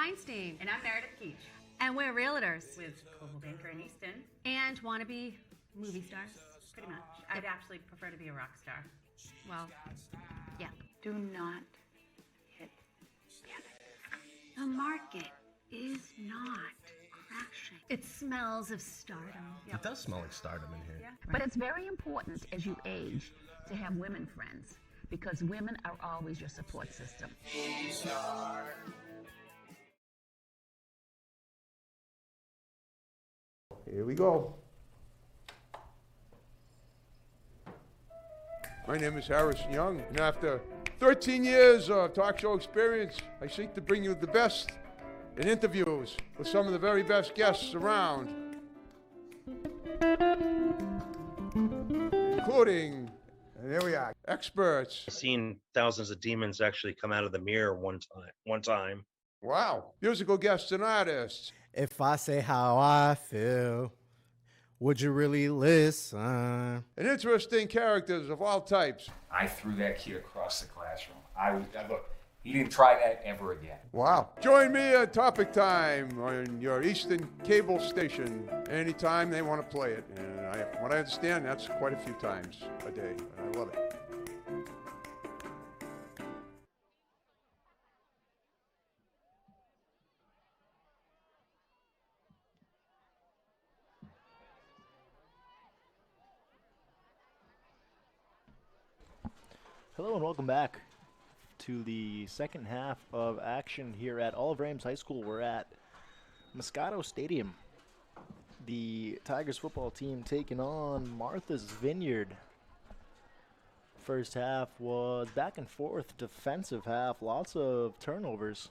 Weinstein. And I'm Meredith Keach. And we're realtors. With Coldwell Banker in Easton. And want to be movie stars. Pretty much. I'd actually prefer to be a rock star. Well, yeah. Do not hit panic. The market is not crashing. It smells of stardom. It does smell like stardom in here. Yeah. But it's very important as you age to have women friends because women are always your support system. Here we go. My name is Harrison Young, and after 13 years of talk show experience, I seek to bring you the best in interviews with some of the very best guests around, including, and here we are, experts. I've seen thousands of demons actually come out of the mirror one time. Wow. Musical guests and artists. If I say how I feel, would you really listen? And interesting characters of all types. I threw that kid across the classroom. Look, he didn't try that ever again. Wow. Join me at Topic Time on your Eastern cable station anytime they want to play it. And from what I understand, that's quite a few times a day. And I love it. Hello and welcome back to the second half of action here at Oliver Ames High School. We're at Moscato Stadium. The Tigers football team taking on Martha's Vineyard. First half was back and forth, defensive half, lots of turnovers.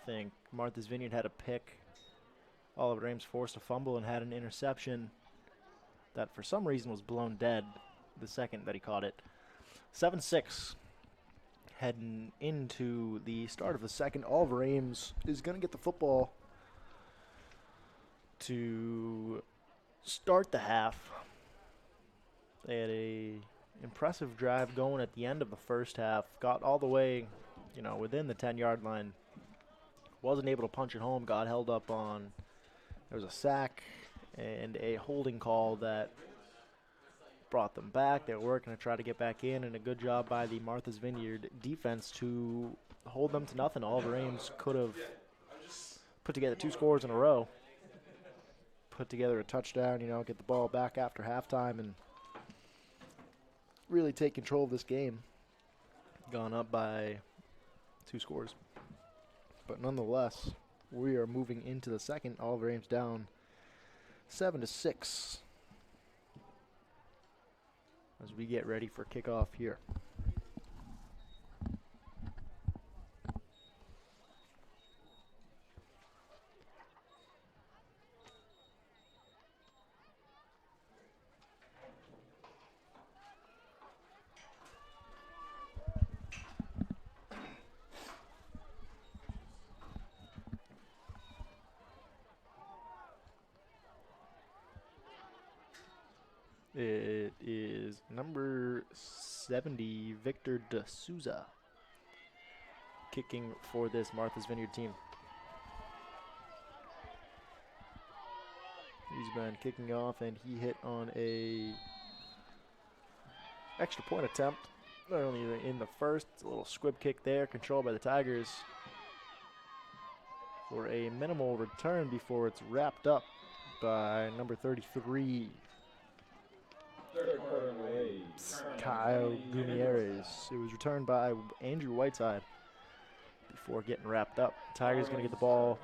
I think Martha's Vineyard had a pick. Oliver Ames forced a fumble and had an interception that for some reason was blown dead the second that he caught it. 7-6 heading into the start of the second. Oliver Ames is going to get the football to start the half. They had a impressive drive going at the end of the first half. Got all the way, within the 10-yard line. Wasn't able to punch it home. Got held up on. There was a sack and a holding call that brought them back. They were working to try to get back in, and a good job by the Martha's Vineyard defense to hold them to nothing. Oliver Ames could have put together 2 scores in a row, put together a touchdown, get the ball back after halftime, and really take control of this game. Gone up by 2 scores. But nonetheless, we are moving into the second. Oliver Ames down 7-6. As we get ready for kickoff here. It is number 70, Victor D'Souza, kicking for this Martha's Vineyard team. He's been kicking off, and he hit on a extra point attempt. Not only in the first, it's a little squib kick there, controlled by the Tigers for a minimal return before it's wrapped up by number 33. Kyle Gutierrez. It was returned by Andrew Whiteside before getting wrapped up. Tigers going to get the ball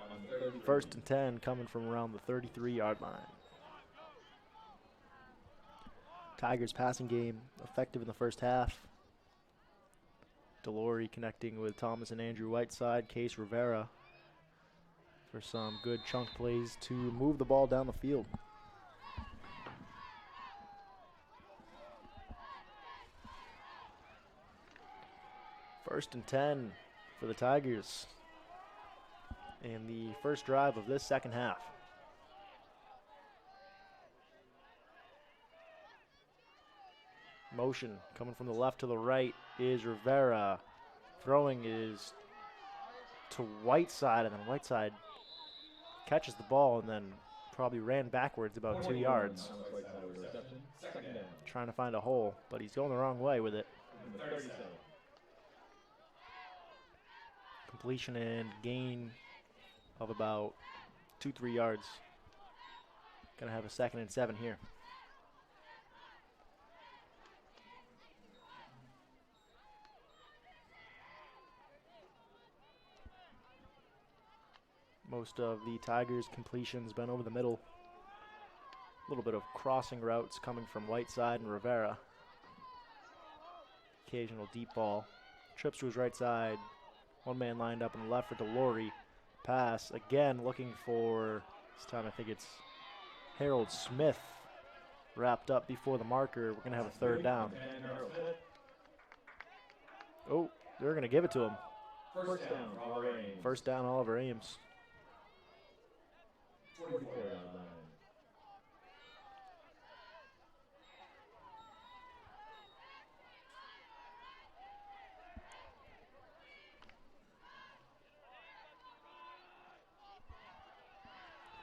1st and 10 coming from around the 33-yard line. Tigers passing game effective in the first half. Delory connecting with Thomas and Andrew Whiteside. Case Rivera for some good chunk plays to move the ball down the field. First and 10 for the Tigers in the first drive of this second half. Motion coming from the left to the right is Rivera. Throwing is to Whiteside, and then Whiteside catches the ball and then probably ran backwards about 2 yards. Trying to find a hole, but he's going the wrong way with it. Completion and gain of about 2-3 yards. Gonna have a 2nd and 7 here. Most of the Tigers' completions been over the middle. A little bit of crossing routes coming from Whiteside and Rivera. Occasional deep ball. Trips to his right side. One man lined up on the left for Delory. Pass again, looking for, this time I think it's Harold Smith. Wrapped up before the marker. We're going to have a 3rd down. Oh, they're going to give it to him. First down, Oliver Ames.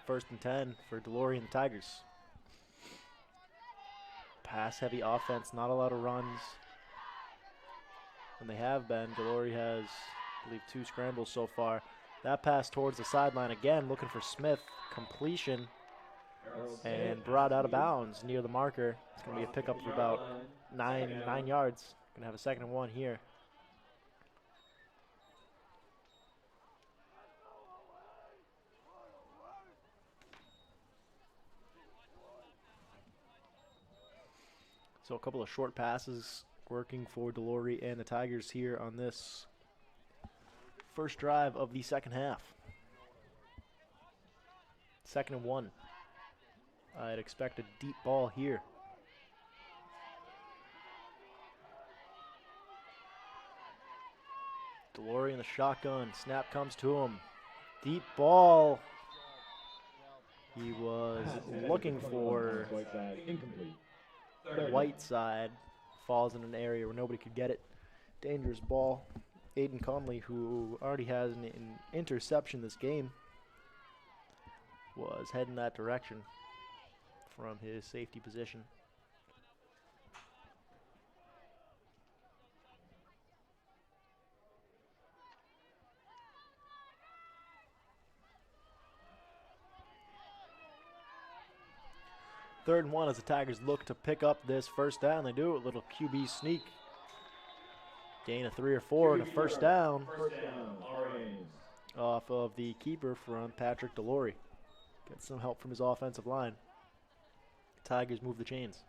First and 10 for Delory and the Tigers. Pass-heavy offense, not a lot of runs. When they have been, Delory has, I believe, 2 scrambles so far. That pass towards the sideline again, looking for Smith. Completion and brought out of bounds near the marker. It's going to be a pickup of about 9 yards. Going to have a 2nd and 1 here. So a couple of short passes working for Delory and the Tigers here on this first drive of the 2nd half. 2nd and 1. I'd expect a deep ball here. Delory in the shotgun. Snap comes to him. Deep ball. He was looking for Whiteside. Falls in an area where nobody could get it. Dangerous ball. Aiden Conley, who already has an interception this game, was heading that direction from his safety position. Third and 1 as the Tigers look to pick up this first down. They do it, little QB sneak. Gain of 3 or 4 and a first down off of the keeper from Patrick Delory. Get some help from his offensive line. Tigers move the chains.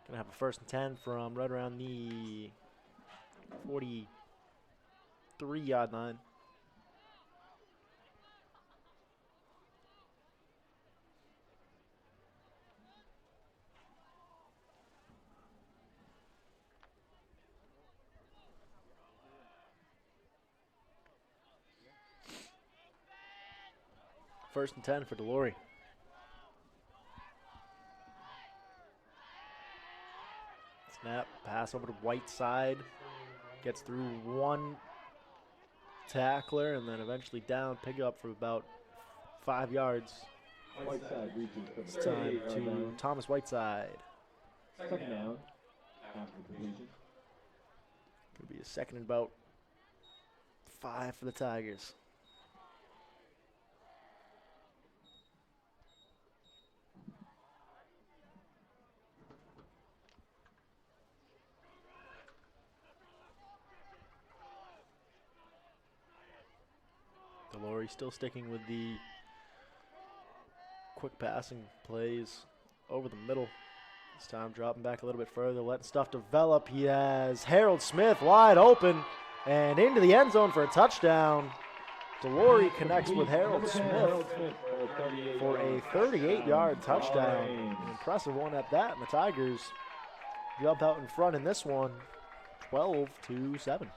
Gonna have a 1st and 10 from right around the 43-yard line. First and 10 for Delory. Snap, pass over to Whiteside. Gets through one tackler and then eventually down, pick up for about 5 yards. It's time to Thomas Whiteside. 2nd down after completion. Could be a 2nd and about 5 for the Tigers. Delory still sticking with the quick passing plays over the middle. This time dropping back a little bit further, letting stuff develop. He has Harold Smith wide open and into the end zone for a touchdown. Delory connects with Harold Smith for a 38-yard touchdown. An impressive one at that, and the Tigers jump out in front in this one, 12-7.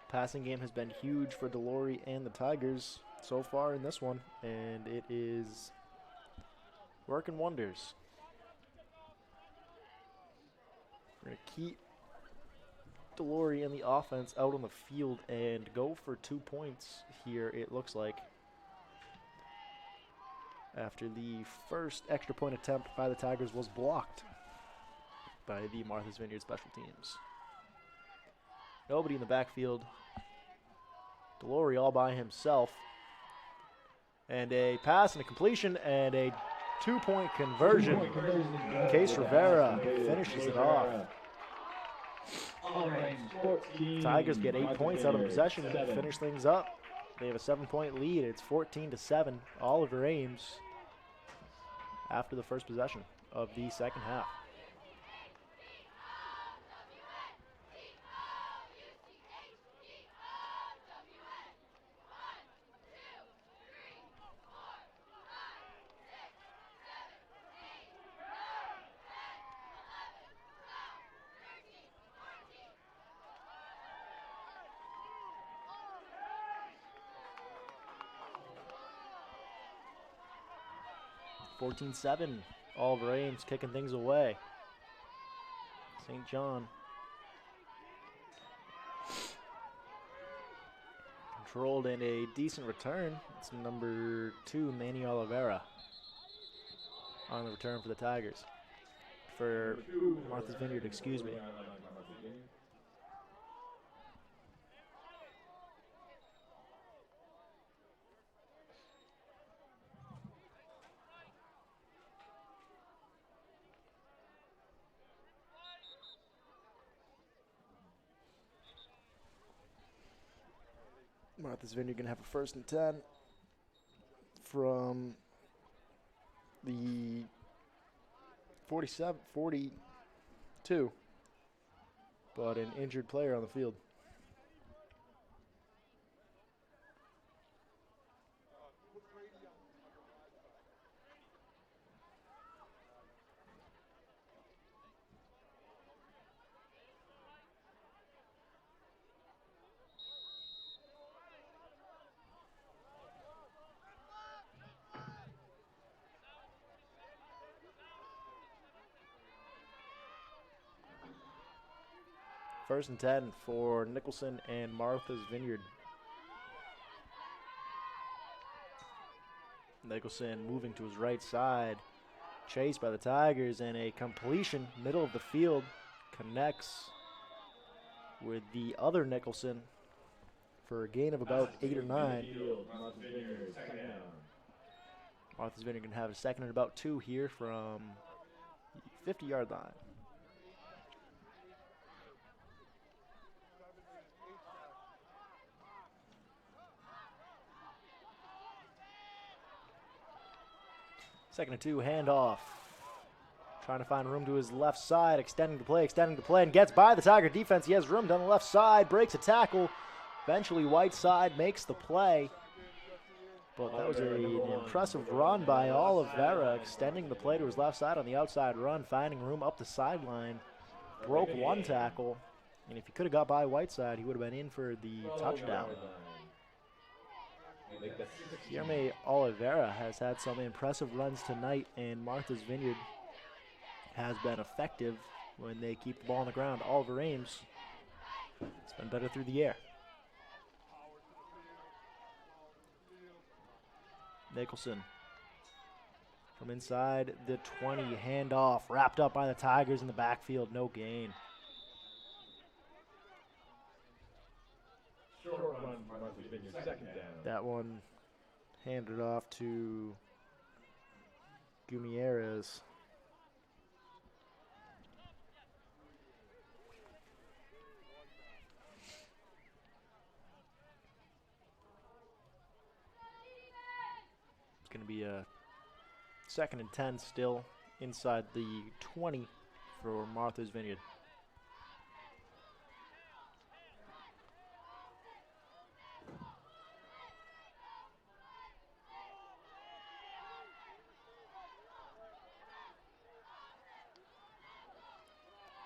Passing game has been huge for Delory and the Tigers so far in this one, and it is working wonders. We're going to keep Delory and the offense out on the field and go for 2 points here, it looks like. After the first extra point attempt by the Tigers was blocked by the Martha's Vineyard special teams. Nobody in the backfield. Delory all by himself. And a pass and a completion and a 2-point conversion. Case Rivera finishes it off. Tigers get 8 points out of the possession to finish things up. They have a 7-point lead. It's 14-7. Oliver Ames after the first possession of the second half. (14-7). Oliver Ames kicking things away. St. John controlled and a decent return. It's number 2, Manny Oliveira, on the return for the Tigers. For Martha's Vineyard, excuse me. Martha's Vineyard going to have a 1st and 10 from the 42, but an injured player on the field. First and 10 for Nicholson and Martha's Vineyard. Nicholson moving to his right side. Chased by the Tigers, and a completion, middle of the field, connects with the other Nicholson for a gain of about 8 or 9. Martha's Vineyard going to have a 2nd and about 2 here from the 50-yard line. Second and 2, handoff. Trying to find room to his left side, extending the play, and gets by the Tiger defense. He has room down the left side, breaks a tackle. Eventually, Whiteside makes the play. But that was an impressive run by Oliveira, extending the play to his left side on the outside run, finding room up the sideline. Broke one tackle, and if he could have got by Whiteside, he would have been in for the touchdown. Guillermo Oliveira has had some impressive runs tonight, and Martha's Vineyard has been effective when they keep the ball on the ground. Oliver Ames, it's been better through the air. Nicholson from inside the 20, handoff, wrapped up by the Tigers in the backfield, no gain. Short run for Martha's Vineyard, 2nd down. That one handed off to Gumieres. It's going to be a 2nd and 10 still inside the 20 for Martha's Vineyard.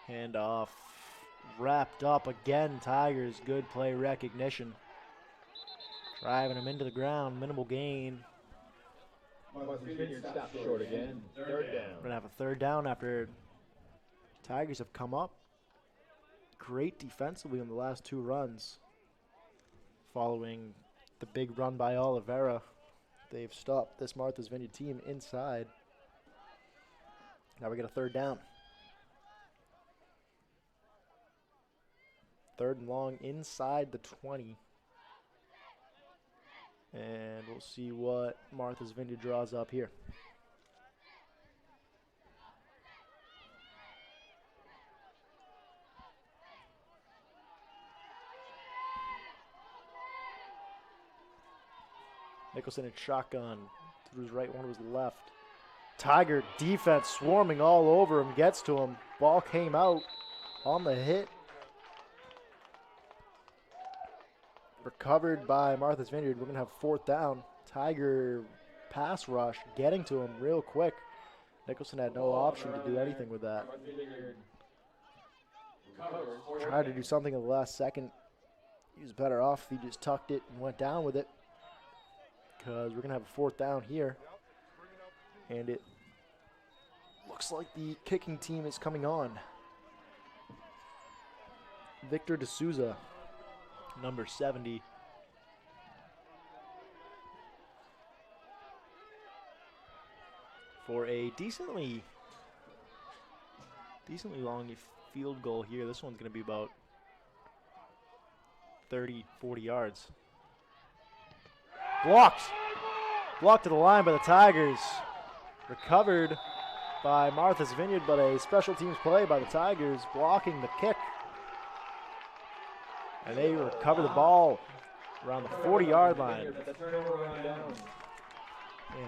Handoff, wrapped up again. Tigers, good play recognition. Driving him into the ground, minimal gain. Martha's Vineyard stopped short again. 3rd down. We're going to have a 3rd down after Tigers have come up great defensively on the last 2 runs. Following the big run by Oliveira, they've stopped this Martha's Vineyard team inside. Now we get a 3rd down. 3rd and long inside the 20. And we'll see what Martha's Vineyard draws up here. Nicholson in shotgun. Threw his right, one was left. Tiger defense swarming all over him. Gets to him. Ball came out on the hit. Recovered by Martha's Vineyard. We're going to have 4th down. Tiger pass rush getting to him real quick. Nicholson had no option to do anything with that. Tried to do something in the last second. He was better off if he just tucked it and went down with it. Because we're going to have a 4th down here. And it looks like the kicking team is coming on. Victor D'Souza, number 70. For a decently long field goal here. This one's going to be about 30, 40 yards. Blocked to the line by the Tigers. Recovered by Martha's Vineyard, but a special teams play by the Tigers blocking the kick. And they recover the ball around the 40-yard line. And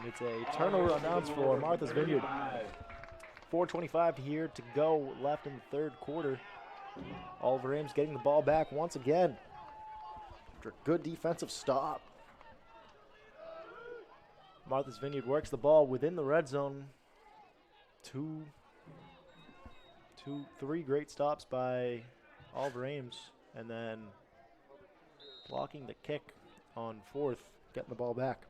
it's a turnover on downs for Martha's Vineyard. 4:25 here to go left in the 3rd quarter. Oliver Ames getting the ball back once again after a good defensive stop. Martha's Vineyard works the ball within the red zone. 3 great stops by Oliver Ames, and then blocking the kick on 4th, getting the ball back.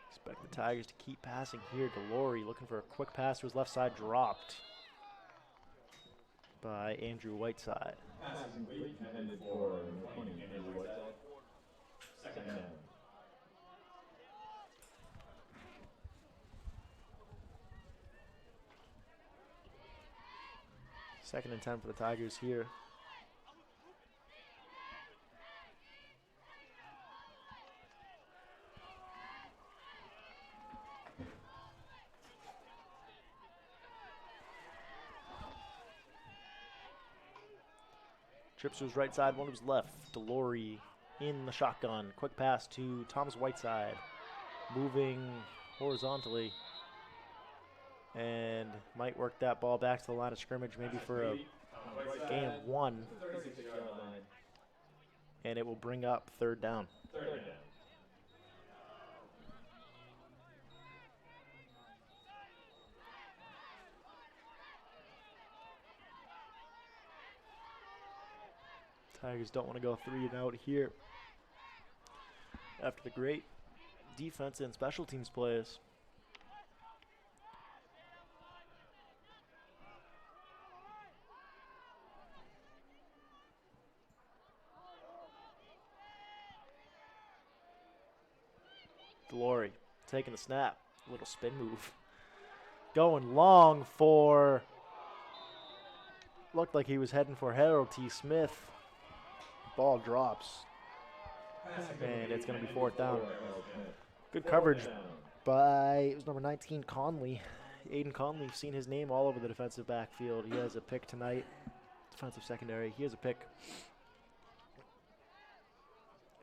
Expect the Tigers to keep passing here. Delory looking for a quick pass to his left side, dropped by Andrew Whiteside. Intended for Andrew Whiteside. 2nd down. Second and 10 for the Tigers here. Trips to his right side, one to his left. Delory in the shotgun. Quick pass to Thomas Whiteside. Moving horizontally. And might work that ball back to the line of scrimmage, maybe for a gain of 1. And it will bring up 3rd down. Tigers don't want to go 3 and out here after the great defense and special teams plays. Delory taking the snap, little spin move. Going long for, looked like he was heading for Harold T. Smith. Ball drops, and it's going to be 4th down. Good coverage by, it was number 19, Conley. Aiden Conley, you've seen his name all over the defensive backfield. He has a pick tonight. Defensive secondary, he has a pick.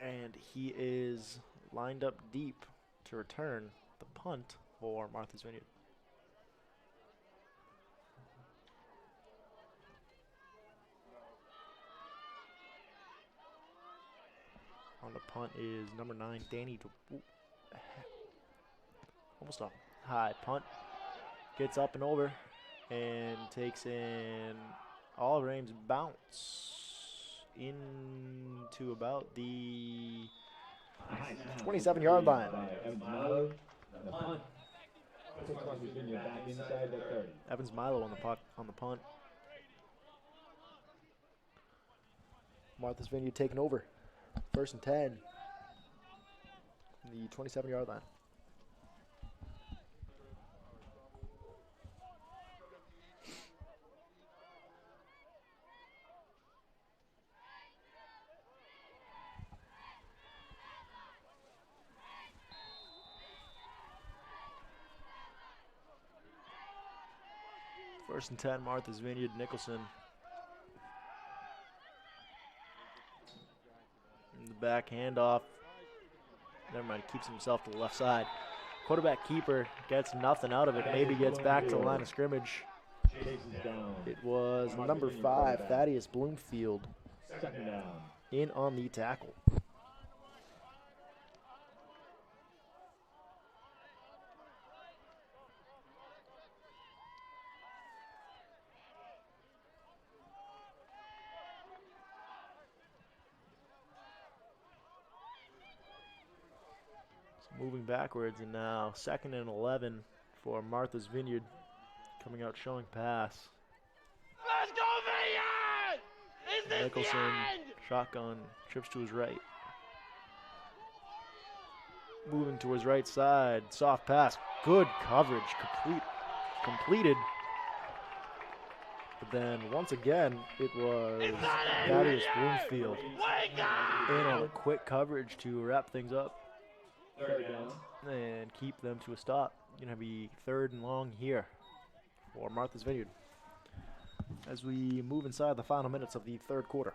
And he is lined up deep to return the punt for Martha's Vineyard. On the punt is number 9, Danny. Almost a high punt. Gets up and over and takes in Oliver Ames bounce into about the 27-yard line. Takes Martha's Vineyard back inside the 30. Evans Milo on the punt. Martha's Vineyard taking over. 1st and 10. The 27-yard line. First and 10, Martha's Vineyard, Nicholson. In the back handoff. Never mind, keeps himself to the left side. Quarterback keeper gets nothing out of it. Maybe gets back to the line of scrimmage. It was number 5, Thaddeus Bloomfield, in on the tackle. Moving backwards, and now 2nd and 11 for Martha's Vineyard. Coming out showing pass. Let's go, Vineyard! Is this Nicholson, the end? shotgun, trips to his right. Moving to his right side, soft pass, good coverage, completed. But then once again, it was Thaddeus Bloomfield in on a quick coverage to wrap things up. 3rd down. And keep them to a stop. Gonna be 3rd and long here for Martha's Vineyard as we move inside the final minutes of the 3rd quarter.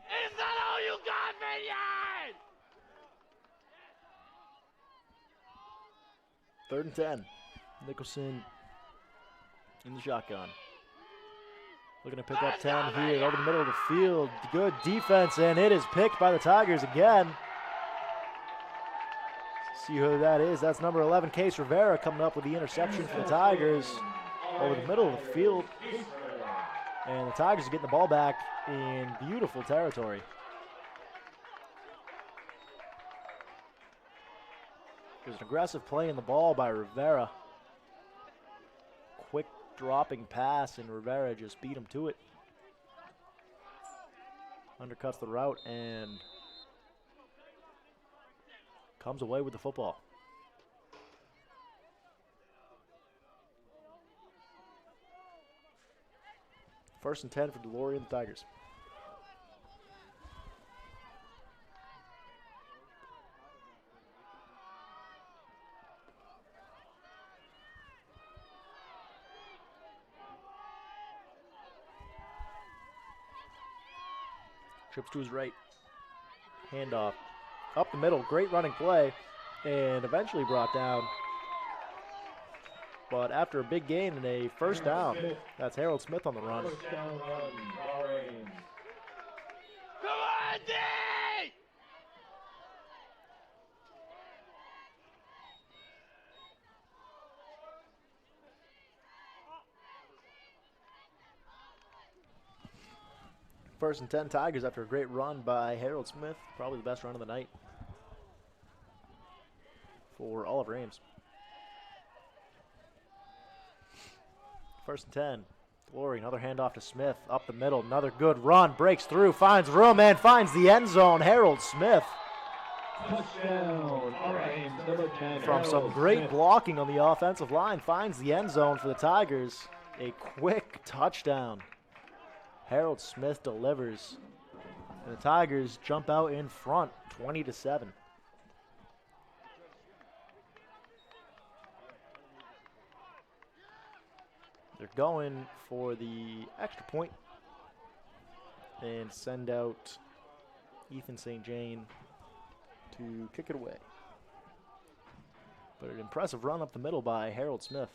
Is that all you got, Vineyard? 3rd and 10. Nicholson in the shotgun. Looking to pick up 10 here over the middle of the field. Good defense, and it is picked by the Tigers again. See who that is. That's number 11, Case Rivera, coming up with the interception for the Tigers over the middle of the field. And the Tigers are getting the ball back in beautiful territory. There's an aggressive play in the ball by Rivera. Quick dropping pass, and Rivera just beat him to it. Undercuts the route and comes away with the football. First and 10 for DeLorean Tigers. Trips to his right. Handoff. Up the middle. Great running play. And eventually brought down. But after a big gain and a 1st down, that's Harold Smith on the run. 1st down run, Ames. Come on, D! First and 10 Tigers after a great run by Harold Smith. Probably the best run of the night for Oliver Ames. First and 10. Glory, another handoff to Smith. Up the middle, another good run. Breaks through, finds room, and finds the end zone. Harold Smith. Touchdown, Ames, number 10. From some great blocking on the offensive line, finds the end zone for the Tigers. A quick touchdown. Harold Smith delivers. And the Tigers jump out in front, 20-7. They're going for the extra point and send out Ethan St. Jane to kick it away. But an impressive run up the middle by Harold Smith.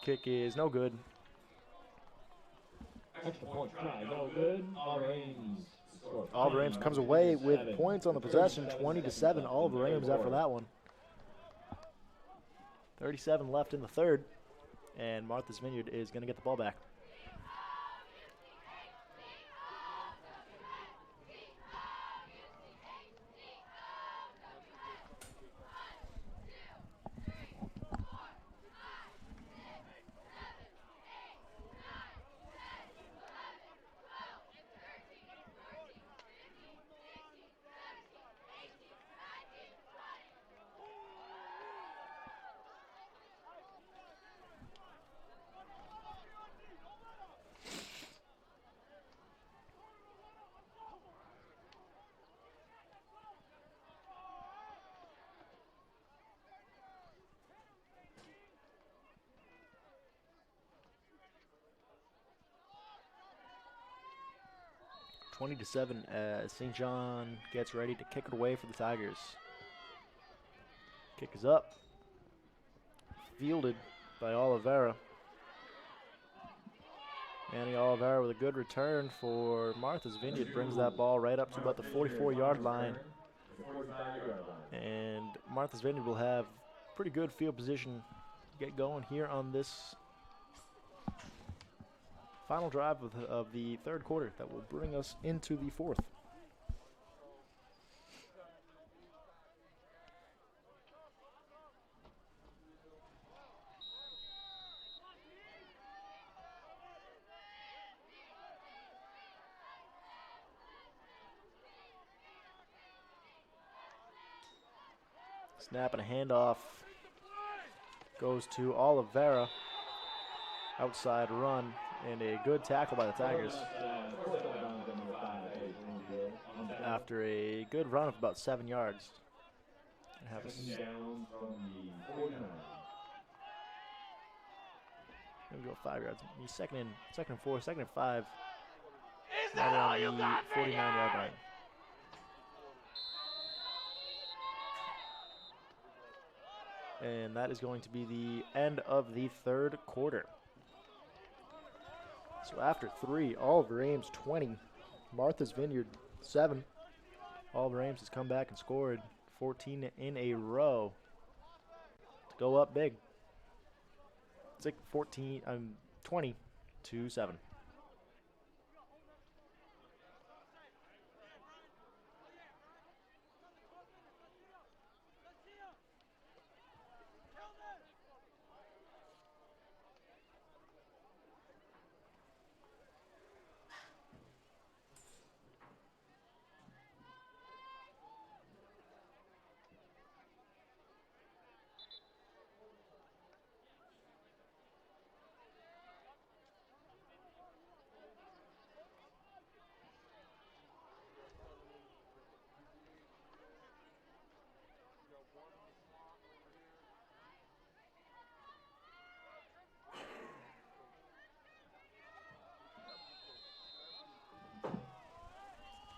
Kick is no good. Extra point try, no good. Ames Oliver Ames comes away with points on the possession, 20-7. Oliver Ames after that one. 37 left in the third, and Martha's Vineyard is going to get the ball back. (20-7) as St. John gets ready to kick it away for the Tigers. Kick is up. Fielded by Oliveira. Manny Oliveira with a good return for Martha's Vineyard. Brings that ball right up to about the 44-yard line. And Martha's Vineyard will have pretty good field position to get going here on this final drive of the third quarter that will bring us into the fourth. Snap and a handoff goes to Oliveira. Outside run and a good tackle by the Tigers. After a good run of about 7 yards. And have a down from the 49. Gonna go 5 yards. Second and 4, second and 5. Is that all you got, 49-yard line. And that is going to be the end of the third quarter. So after 3, Oliver Ames 20, Martha's Vineyard 7. Oliver Ames has come back and scored 14 in a row to go up big. It's like 20-7.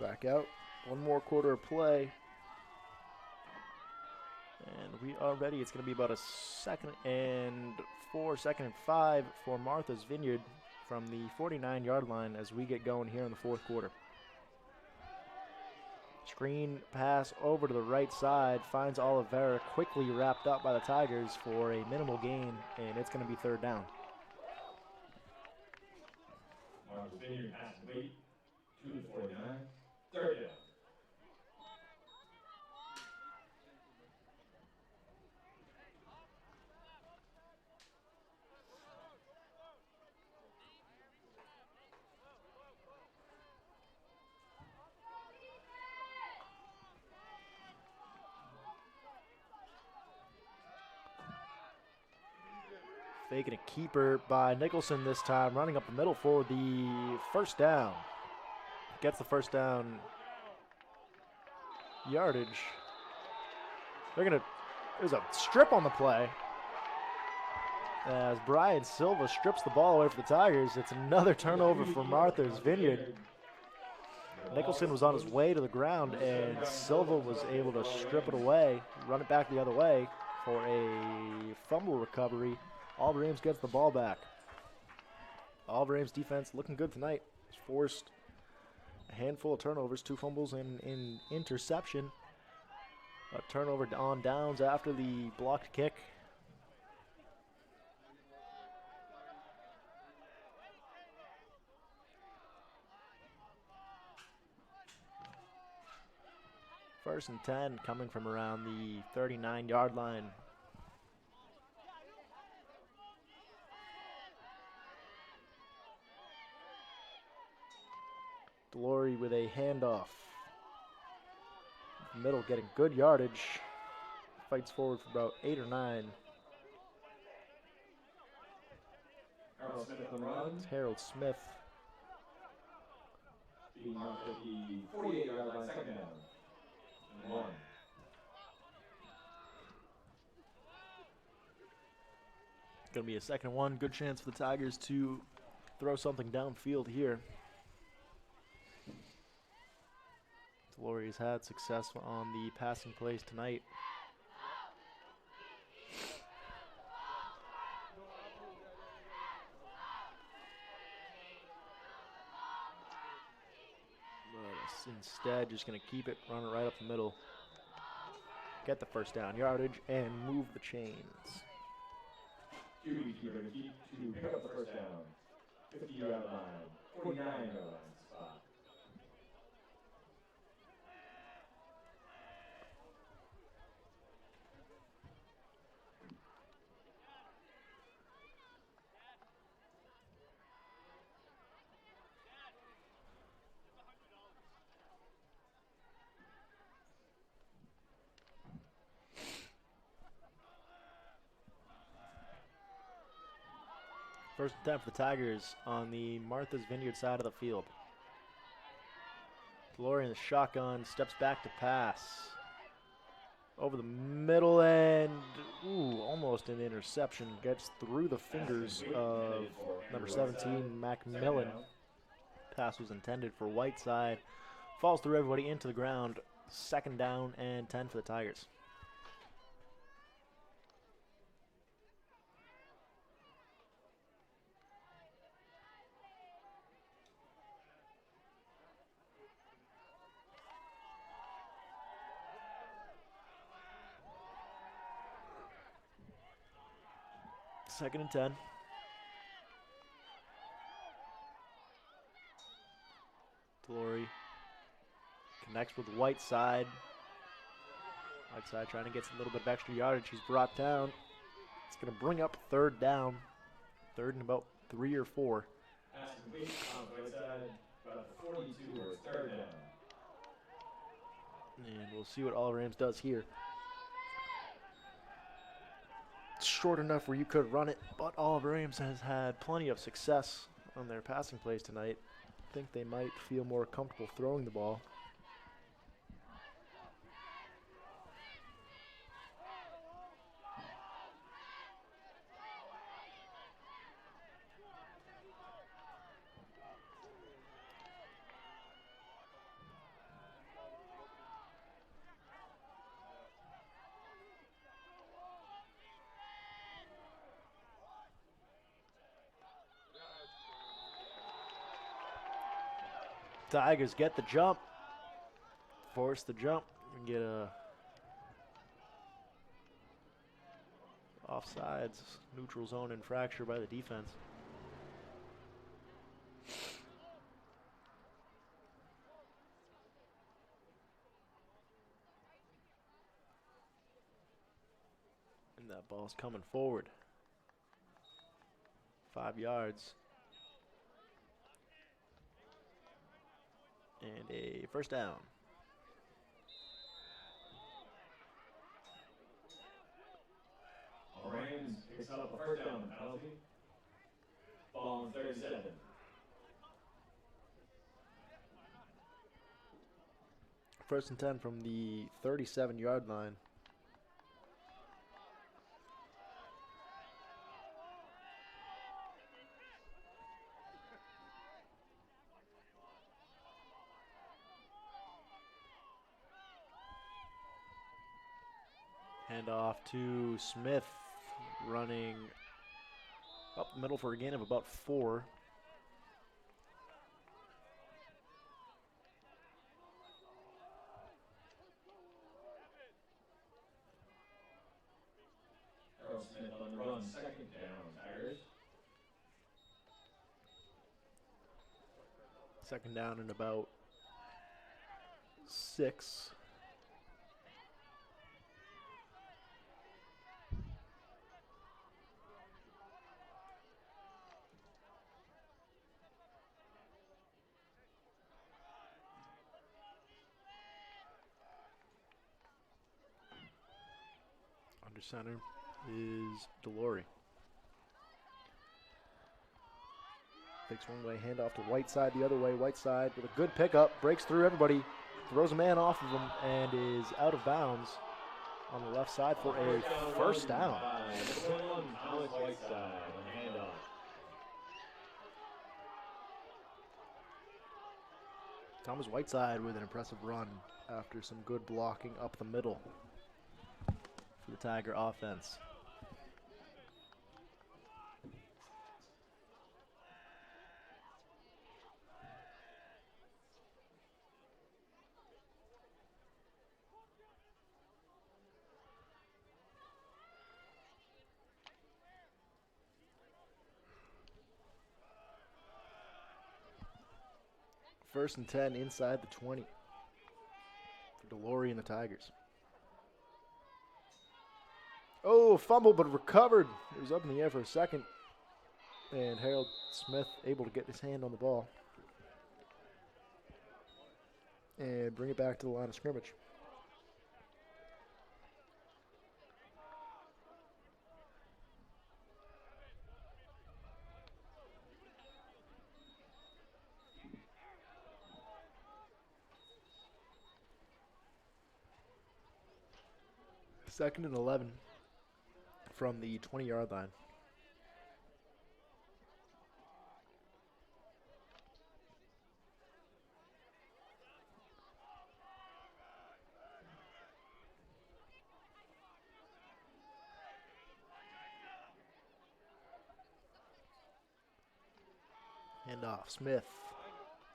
Back out. One more quarter of play. And we are ready. It's going to be about a 2nd and 4, 2nd and 5 for Martha's Vineyard from the 49-yard line as we get going here in the fourth quarter. Screen pass over to the right side. Finds Oliveira, quickly wrapped up by the Tigers for a minimal gain, and it's going to be third down. Martha's Vineyard pass late to the 49. Third down. Faking a keeper by Nicholson this time, running up the middle for the first down. Gets the first down yardage. There's a strip on the play. As Brian Silva strips the ball away for the Tigers, it's another turnover for Martha's Vineyard. Nicholson was on his way to the ground, and Silva was able to strip it away, run it back the other way for a fumble recovery. Oliver Ames gets the ball back. Oliver Ames defense looking good tonight. He's forced a handful of turnovers, 2 fumbles and an interception. A turnover on downs after the blocked kick. First and 10 coming from around the 39-yard line. Delory with a handoff. Middle getting good yardage. Fights forward for about 8 or 9. Harold Smith on the run. It's Harold Smith. Being marked at the 48-yard line, second down. And 1. Going to be a second one. Good chance for the Tigers to throw something downfield here. Delory has had success on the passing plays tonight. But instead, just going to keep it, run it right up the middle. Get the first down yardage and move the chains. QB keeper to keep to pick up the first down. 50-yard line, 49-yard line spot. First and 10 for the Tigers on the Martha's Vineyard side of the field. Delory in the shotgun, steps back to pass. Over the middle and, almost an interception. Gets through the fingers of number 17, Macmillan. Pass was intended for Whiteside. Falls through everybody into the ground. Second down and 10 for the Tigers. Second and 10. Delory connects with Whiteside. Whiteside trying to get a little bit of extra yardage. He's brought down. It's going to bring up third down. Third and about 3 or 4. Pass complete on Whiteside, about 42 or third down. And we'll see what Oliver Ames does here. Short enough where you could run it, but Oliver Ames has had plenty of success on their passing plays tonight. I think they might feel more comfortable throwing the ball. Tigers get the jump. Force the jump and get a offsides, neutral zone infraction by the defense. And that ball's coming forward. 5 yards. And a first down. Rams picks up a first down penalty. Ball on 37. First and 10 from the 37-yard line. Hand off to Smith, running up the middle for a gain of about 4. on second down, Tigers. Second down and about 6. Under center is Delory. Takes one way, handoff to Whiteside the other way. Whiteside with a good pickup, breaks through everybody, throws a man off of him, and is out of bounds on the left side for a first down. Thomas Whiteside on the handoff. Thomas Whiteside with an impressive run after some good blocking up the middle for the Tiger offense. First and 10 inside the 20 for Delory and the Tigers. Oh, fumble, but recovered. It was up in the air for a second. And Harold Smith able to get his hand on the ball and bring it back to the line of scrimmage. Second and 11 from the 20-yard line. Handoff, Smith.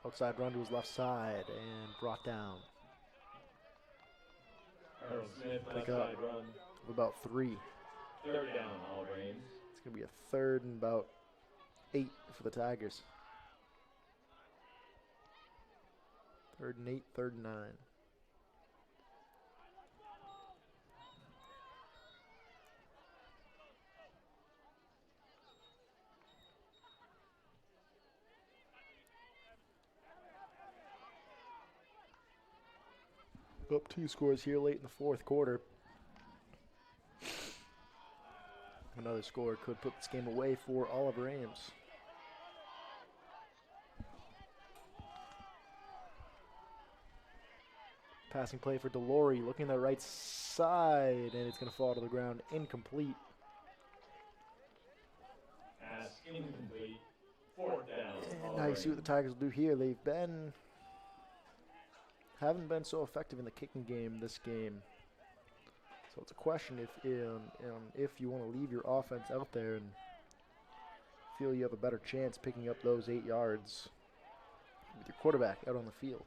Outside run to his left side and brought down. Harold Smith, Pick left up side run. of about 3. Third down, all Ames. It's going to be a third and about 8 for the Tigers. Third and 8, third and 9. Up 2 scores here late in the fourth quarter. Another score could put this game away for Oliver Ames. Passing play for Delory, looking at the right side, and it's going to fall to the ground. Incomplete. Pass incomplete. Fourth down. And now you see what the Tigers will do here. Haven't been so effective in the kicking game this game. So it's a question if you want to leave your offense out there and feel you have a better chance picking up those 8 yards with your quarterback out on the field.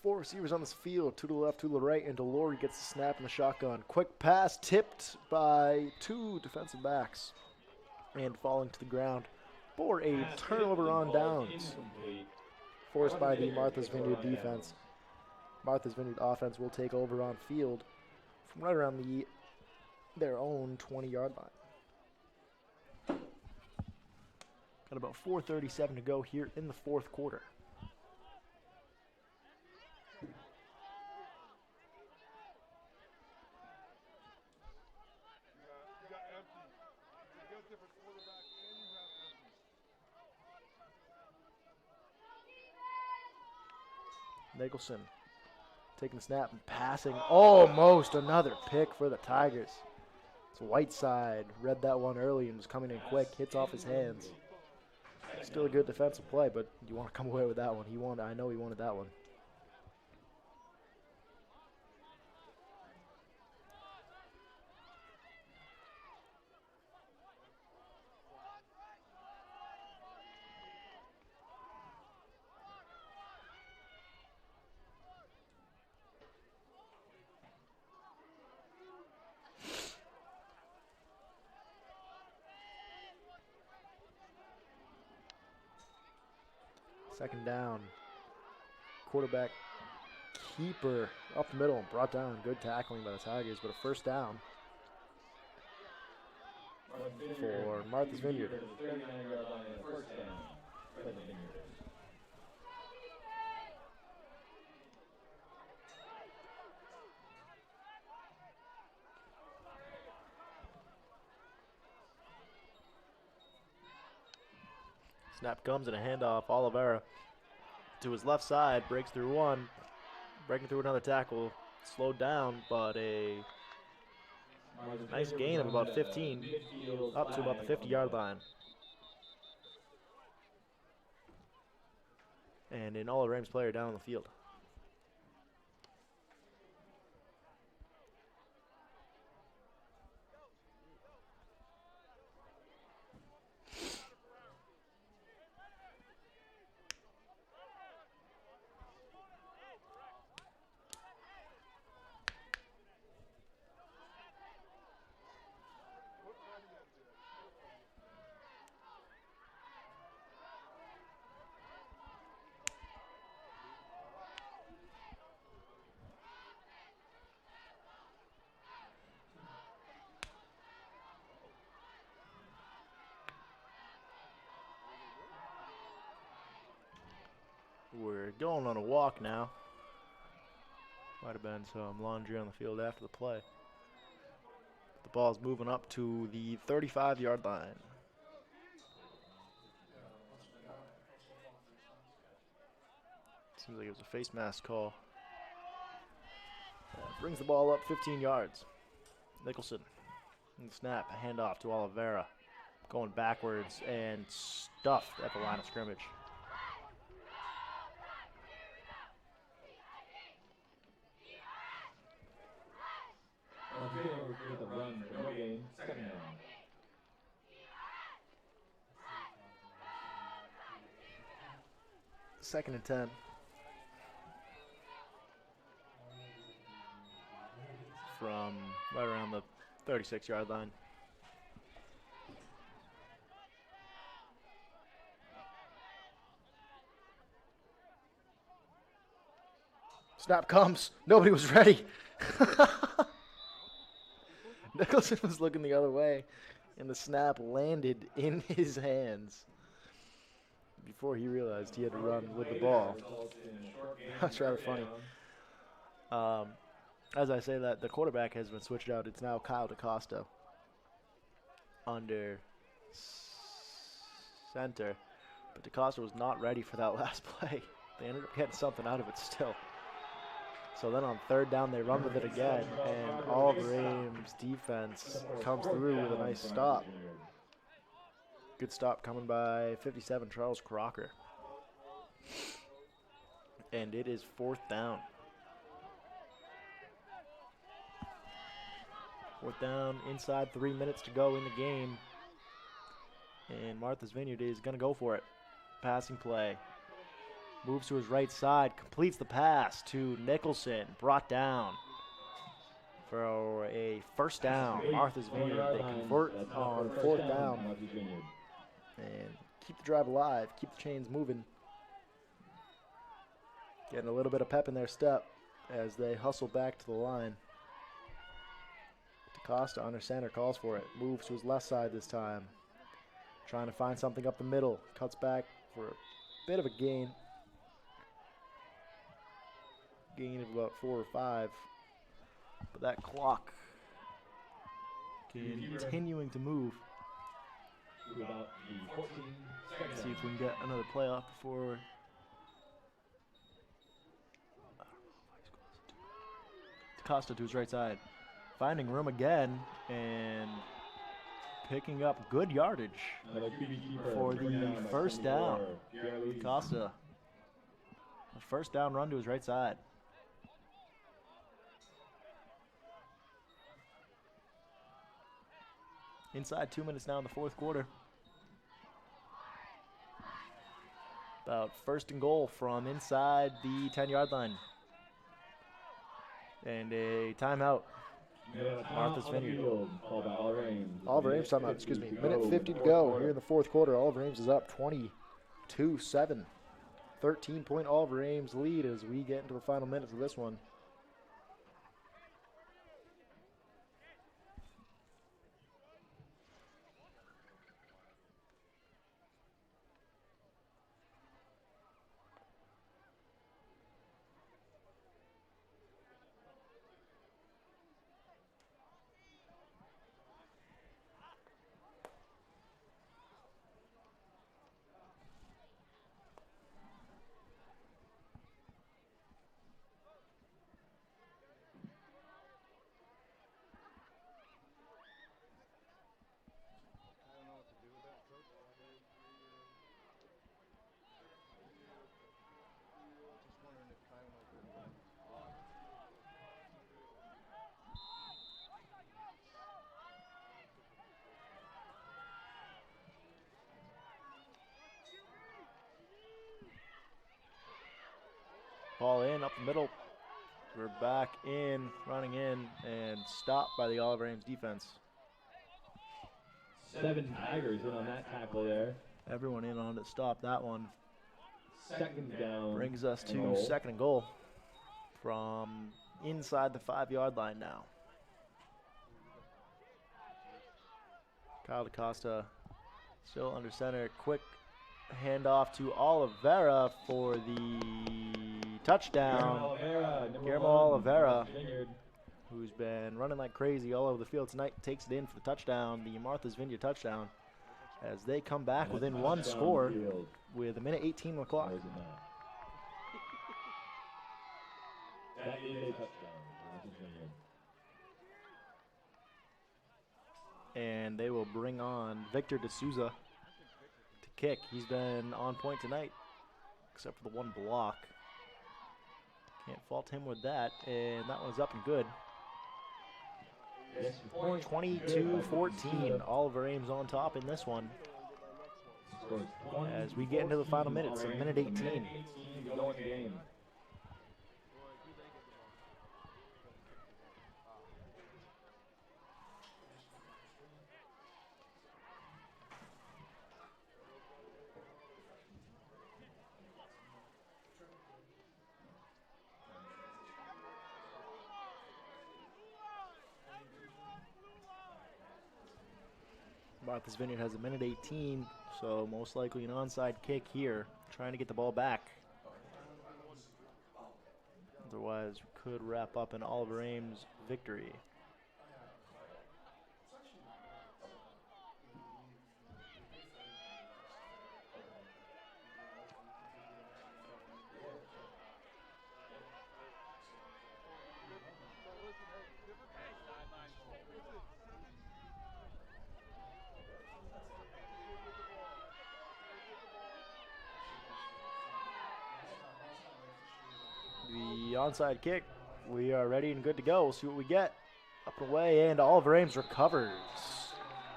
Four receivers on this field, 2 to the left, 2 to the right, and Delory gets the snap in the shotgun. Quick pass tipped by 2 defensive backs and falling to the ground for a turnover on downs. Forced by the Martha's Vineyard defense. Martha's Vineyard offense will take over on field from right around their own 20-yard line. Got about 4:37 to go here in the fourth quarter. Nicholson taking the snap and passing. Almost another pick for the Tigers. It's Whiteside. Read that one early and was coming in quick. Hits off his hands. Still a good defensive play, but you want to come away with that one. I know he wanted that one. Second down. Quarterback keeper up the middle, brought down. Good tackling by the Tigers, but a first down for Martha's Vineyard. Snap comes and a handoff. Oliveira to his left side, breaks through one, breaking through another tackle, slowed down, but a nice gain of about 15, up to about the 50-yard line. And an All Ames player down on the field. We're going on a walk now. Might have been some laundry on the field after the play. The ball's moving up to the 35-yard line. Seems like it was a face mask call. Brings the ball up 15 yards. Nicholson. And the snap, a handoff to Oliveira. Going backwards and stuffed at the line of scrimmage. Second and 10. From right around the 36-yard line. Snap comes. Nobody was ready. Nicholson was looking the other way, and the snap landed in his hands before he realized he had to run with the ball. That's rather funny. As I say that, the quarterback has been switched out. It's now Kyle DaCosta under center. But DaCosta was not ready for that last play. They ended up getting something out of it still. So then on third down, they run with it again, and all of Ames' defense comes through with a nice stop. Good stop coming by 57, Charles Crocker. And it is fourth down. Fourth down, inside 3 minutes to go in the game. And Martha's Vineyard is going to go for it. Passing play. Moves to his right side, completes the pass to Nicholson, brought down for a first down. Martha's Vineyard, they convert on fourth down and keep the drive alive, keep the chains moving. Getting a little bit of pep in their step as they hustle back to the line. DaCosta under center, calls for it, moves to his left side this time. Trying to find something up the middle, cuts back for a bit of a gain. Gain of about 4 or 5, but that clock continuing to move. Let's see if we can get another play off before. DaCosta to his right side, finding room again and picking up good yardage for the first down. Costa. The first down run to his right side. Inside 2 minutes now in the fourth quarter. About first and goal from inside the 10-yard line. And a timeout. Martha's Vineyard. Oliver Ames timeout, excuse me. Minute 50 to go here in the fourth quarter. Oliver Ames is up 22-7. 13-point Oliver Ames lead as we get into the final minutes of this one. Ball in, up the middle. We're back in, running in, and stopped by the Oliver Ames defense. 7 Tigers in on that tackle there. Everyone in on it, stop that one. Second down. Brings us to second and goal from inside the 5-yard line now. Kyle DaCosta still under center. Quick handoff to Oliveira for the touchdown. Guillermo Oliveira, who's been running like crazy all over the field tonight, takes it in for the touchdown, the Martha's Vineyard touchdown, as they come back within one score with 1:18 on the clock. That is a touchdown. And they will bring on Victor D'Souza to kick. He's been on point tonight, except for the one block. Can't fault him with that, and that one's up and good. 22-14, Oliver Ames on top in this one. As we get into the final minutes, 1:18. Martha's Vineyard has 1:18, so most likely an onside kick here, trying to get the ball back. Otherwise, we could wrap up an Oliver Ames victory. The onside kick, we are ready and good to go. We'll see what we get. Up and away, and Oliver Ames recovers.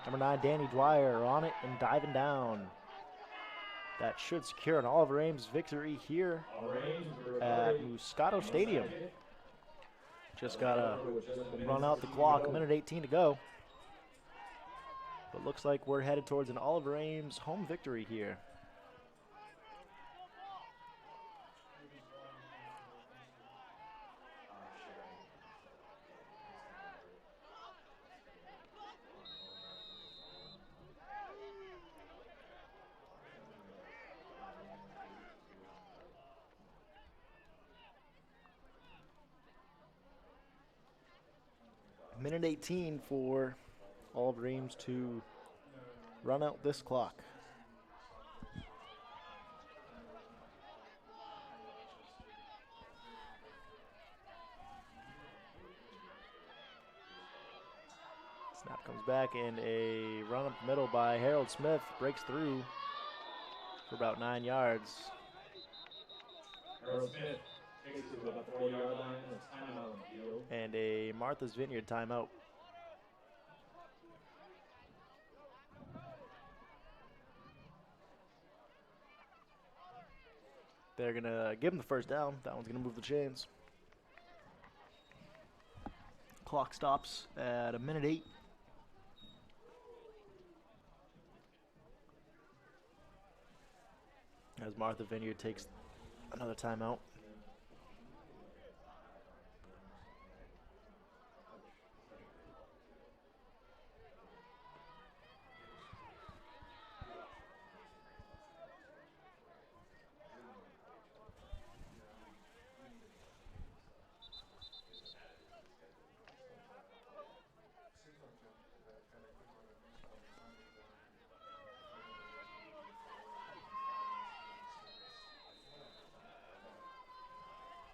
Number 9, Danny Dwyer on it and diving down. That should secure an Oliver Ames victory here at Moscato Stadium. Just got to run out the clock, 1:18 to go. But looks like we're headed towards an Oliver Ames home victory here. Minute 18 for Oliver Ames to run out this clock. Snap comes back, and a run up the middle by Harold Smith breaks through for about 9 yards. Harold Smith takes it to about the 40-yard line, and a timeout on the field. And a Martha's Vineyard timeout. They're going to give him the first down. That one's going to move the chains. Clock stops at 1:08. As Martha Vineyard takes another timeout.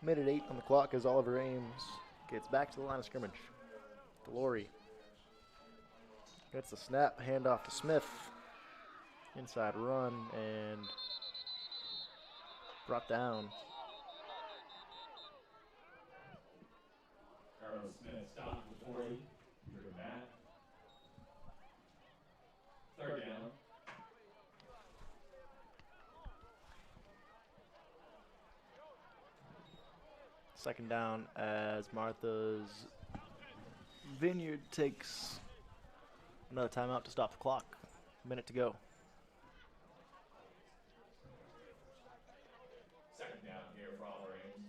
Minute 8 on the clock as Oliver Ames gets back to the line of scrimmage. Delory gets the snap, handoff to Smith. Inside run and brought down. Harold Smith stopped at the 40. Drew back. Third down. Second down as Martha's Vineyard takes another timeout to stop the clock. Minute to go. Second down here for Oliver Ames.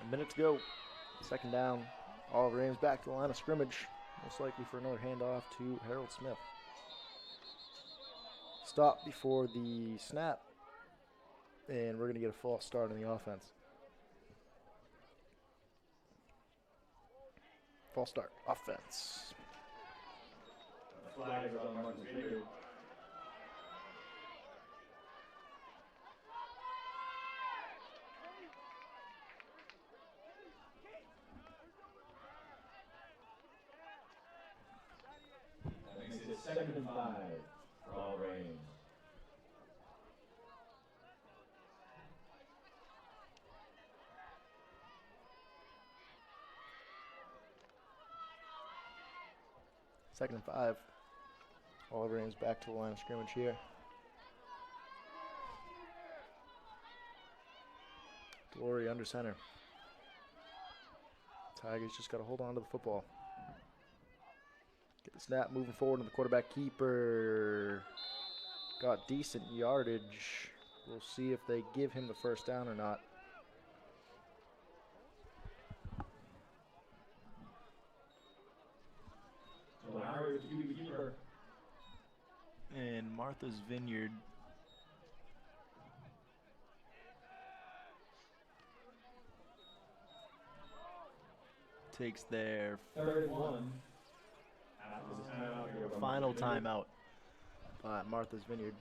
A minute to go. Second down. Oliver Ames back to the line of scrimmage. Most likely for another handoff to Harold Smith. Stop before the snap. And we're going to get a false start on the offense. False start. Offense. The flag is on Martha's Vineyard. That makes it 2nd and 5 for Oliver Ames. Second and 5. Oliver Ames back to the line of scrimmage here. Delory under center. Tigers just got to hold on to the football. Get the snap moving forward to the quarterback keeper. Got decent yardage. We'll see if they give him the first down or not. And Martha's Vineyard takes their 3rd and 1. Final timeout by Martha's Vineyard,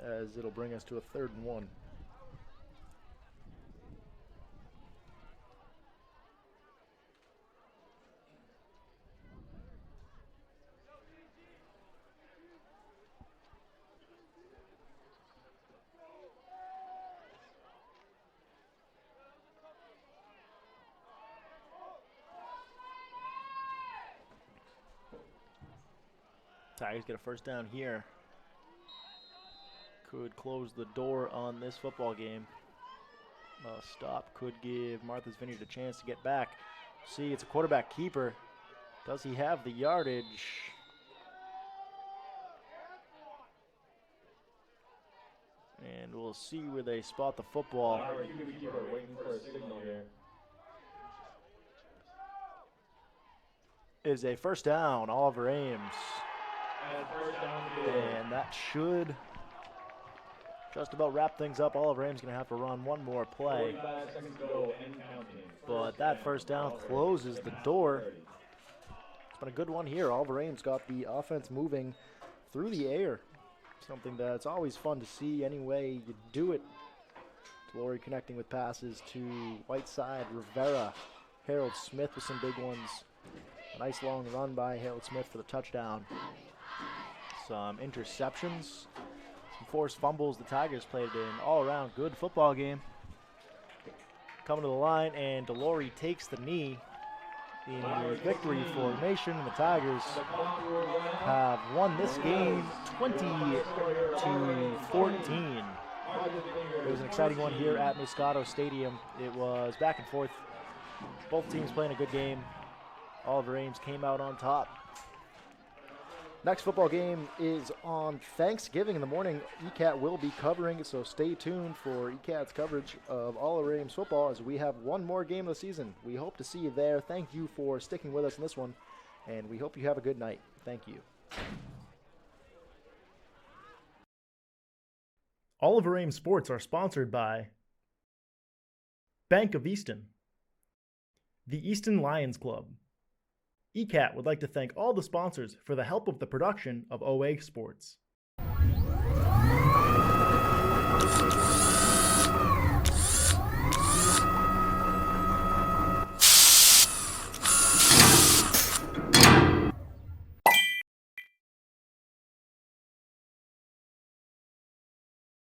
as it'll bring us to a 3rd and 1. Tigers get a first down here. Could close the door on this football game. Stop could give Martha's Vineyard a chance to get back. See, it's a quarterback keeper. Does he have the yardage? And we'll see where they spot the football. Keeper waiting for a signal here. is a first down, Oliver Ames. And that should just about wrap things up. Oliver Ames going to have to run one more play. But that first down closes the door. It's been a good one here. Oliver Ames got the offense moving through the air. Something that's always fun to see any way you do it. Glory connecting with passes to Whiteside, Rivera, Harold Smith with some big ones. A nice long run by Harold Smith for the touchdown. Some interceptions, some forced fumbles. The Tigers played an all-around good football game. Coming to the line, and Delory takes the knee in the victory formation. The Tigers have won this game 20-14. It was an exciting one here at Moscato Stadium. It was back and forth. Both teams playing a good game. Oliver Ames came out on top. Next football game is on Thanksgiving in the morning. ECAT will be covering, so stay tuned for ECAT's coverage of Oliver Ames football as we have one more game of the season. We hope to see you there. Thank you for sticking with us in this one, and we hope you have a good night. Thank you. Oliver Ames Sports are sponsored by Bank of Easton, the Easton Lions Club. ECAT would like to thank all the sponsors for the help of the production of OA Sports.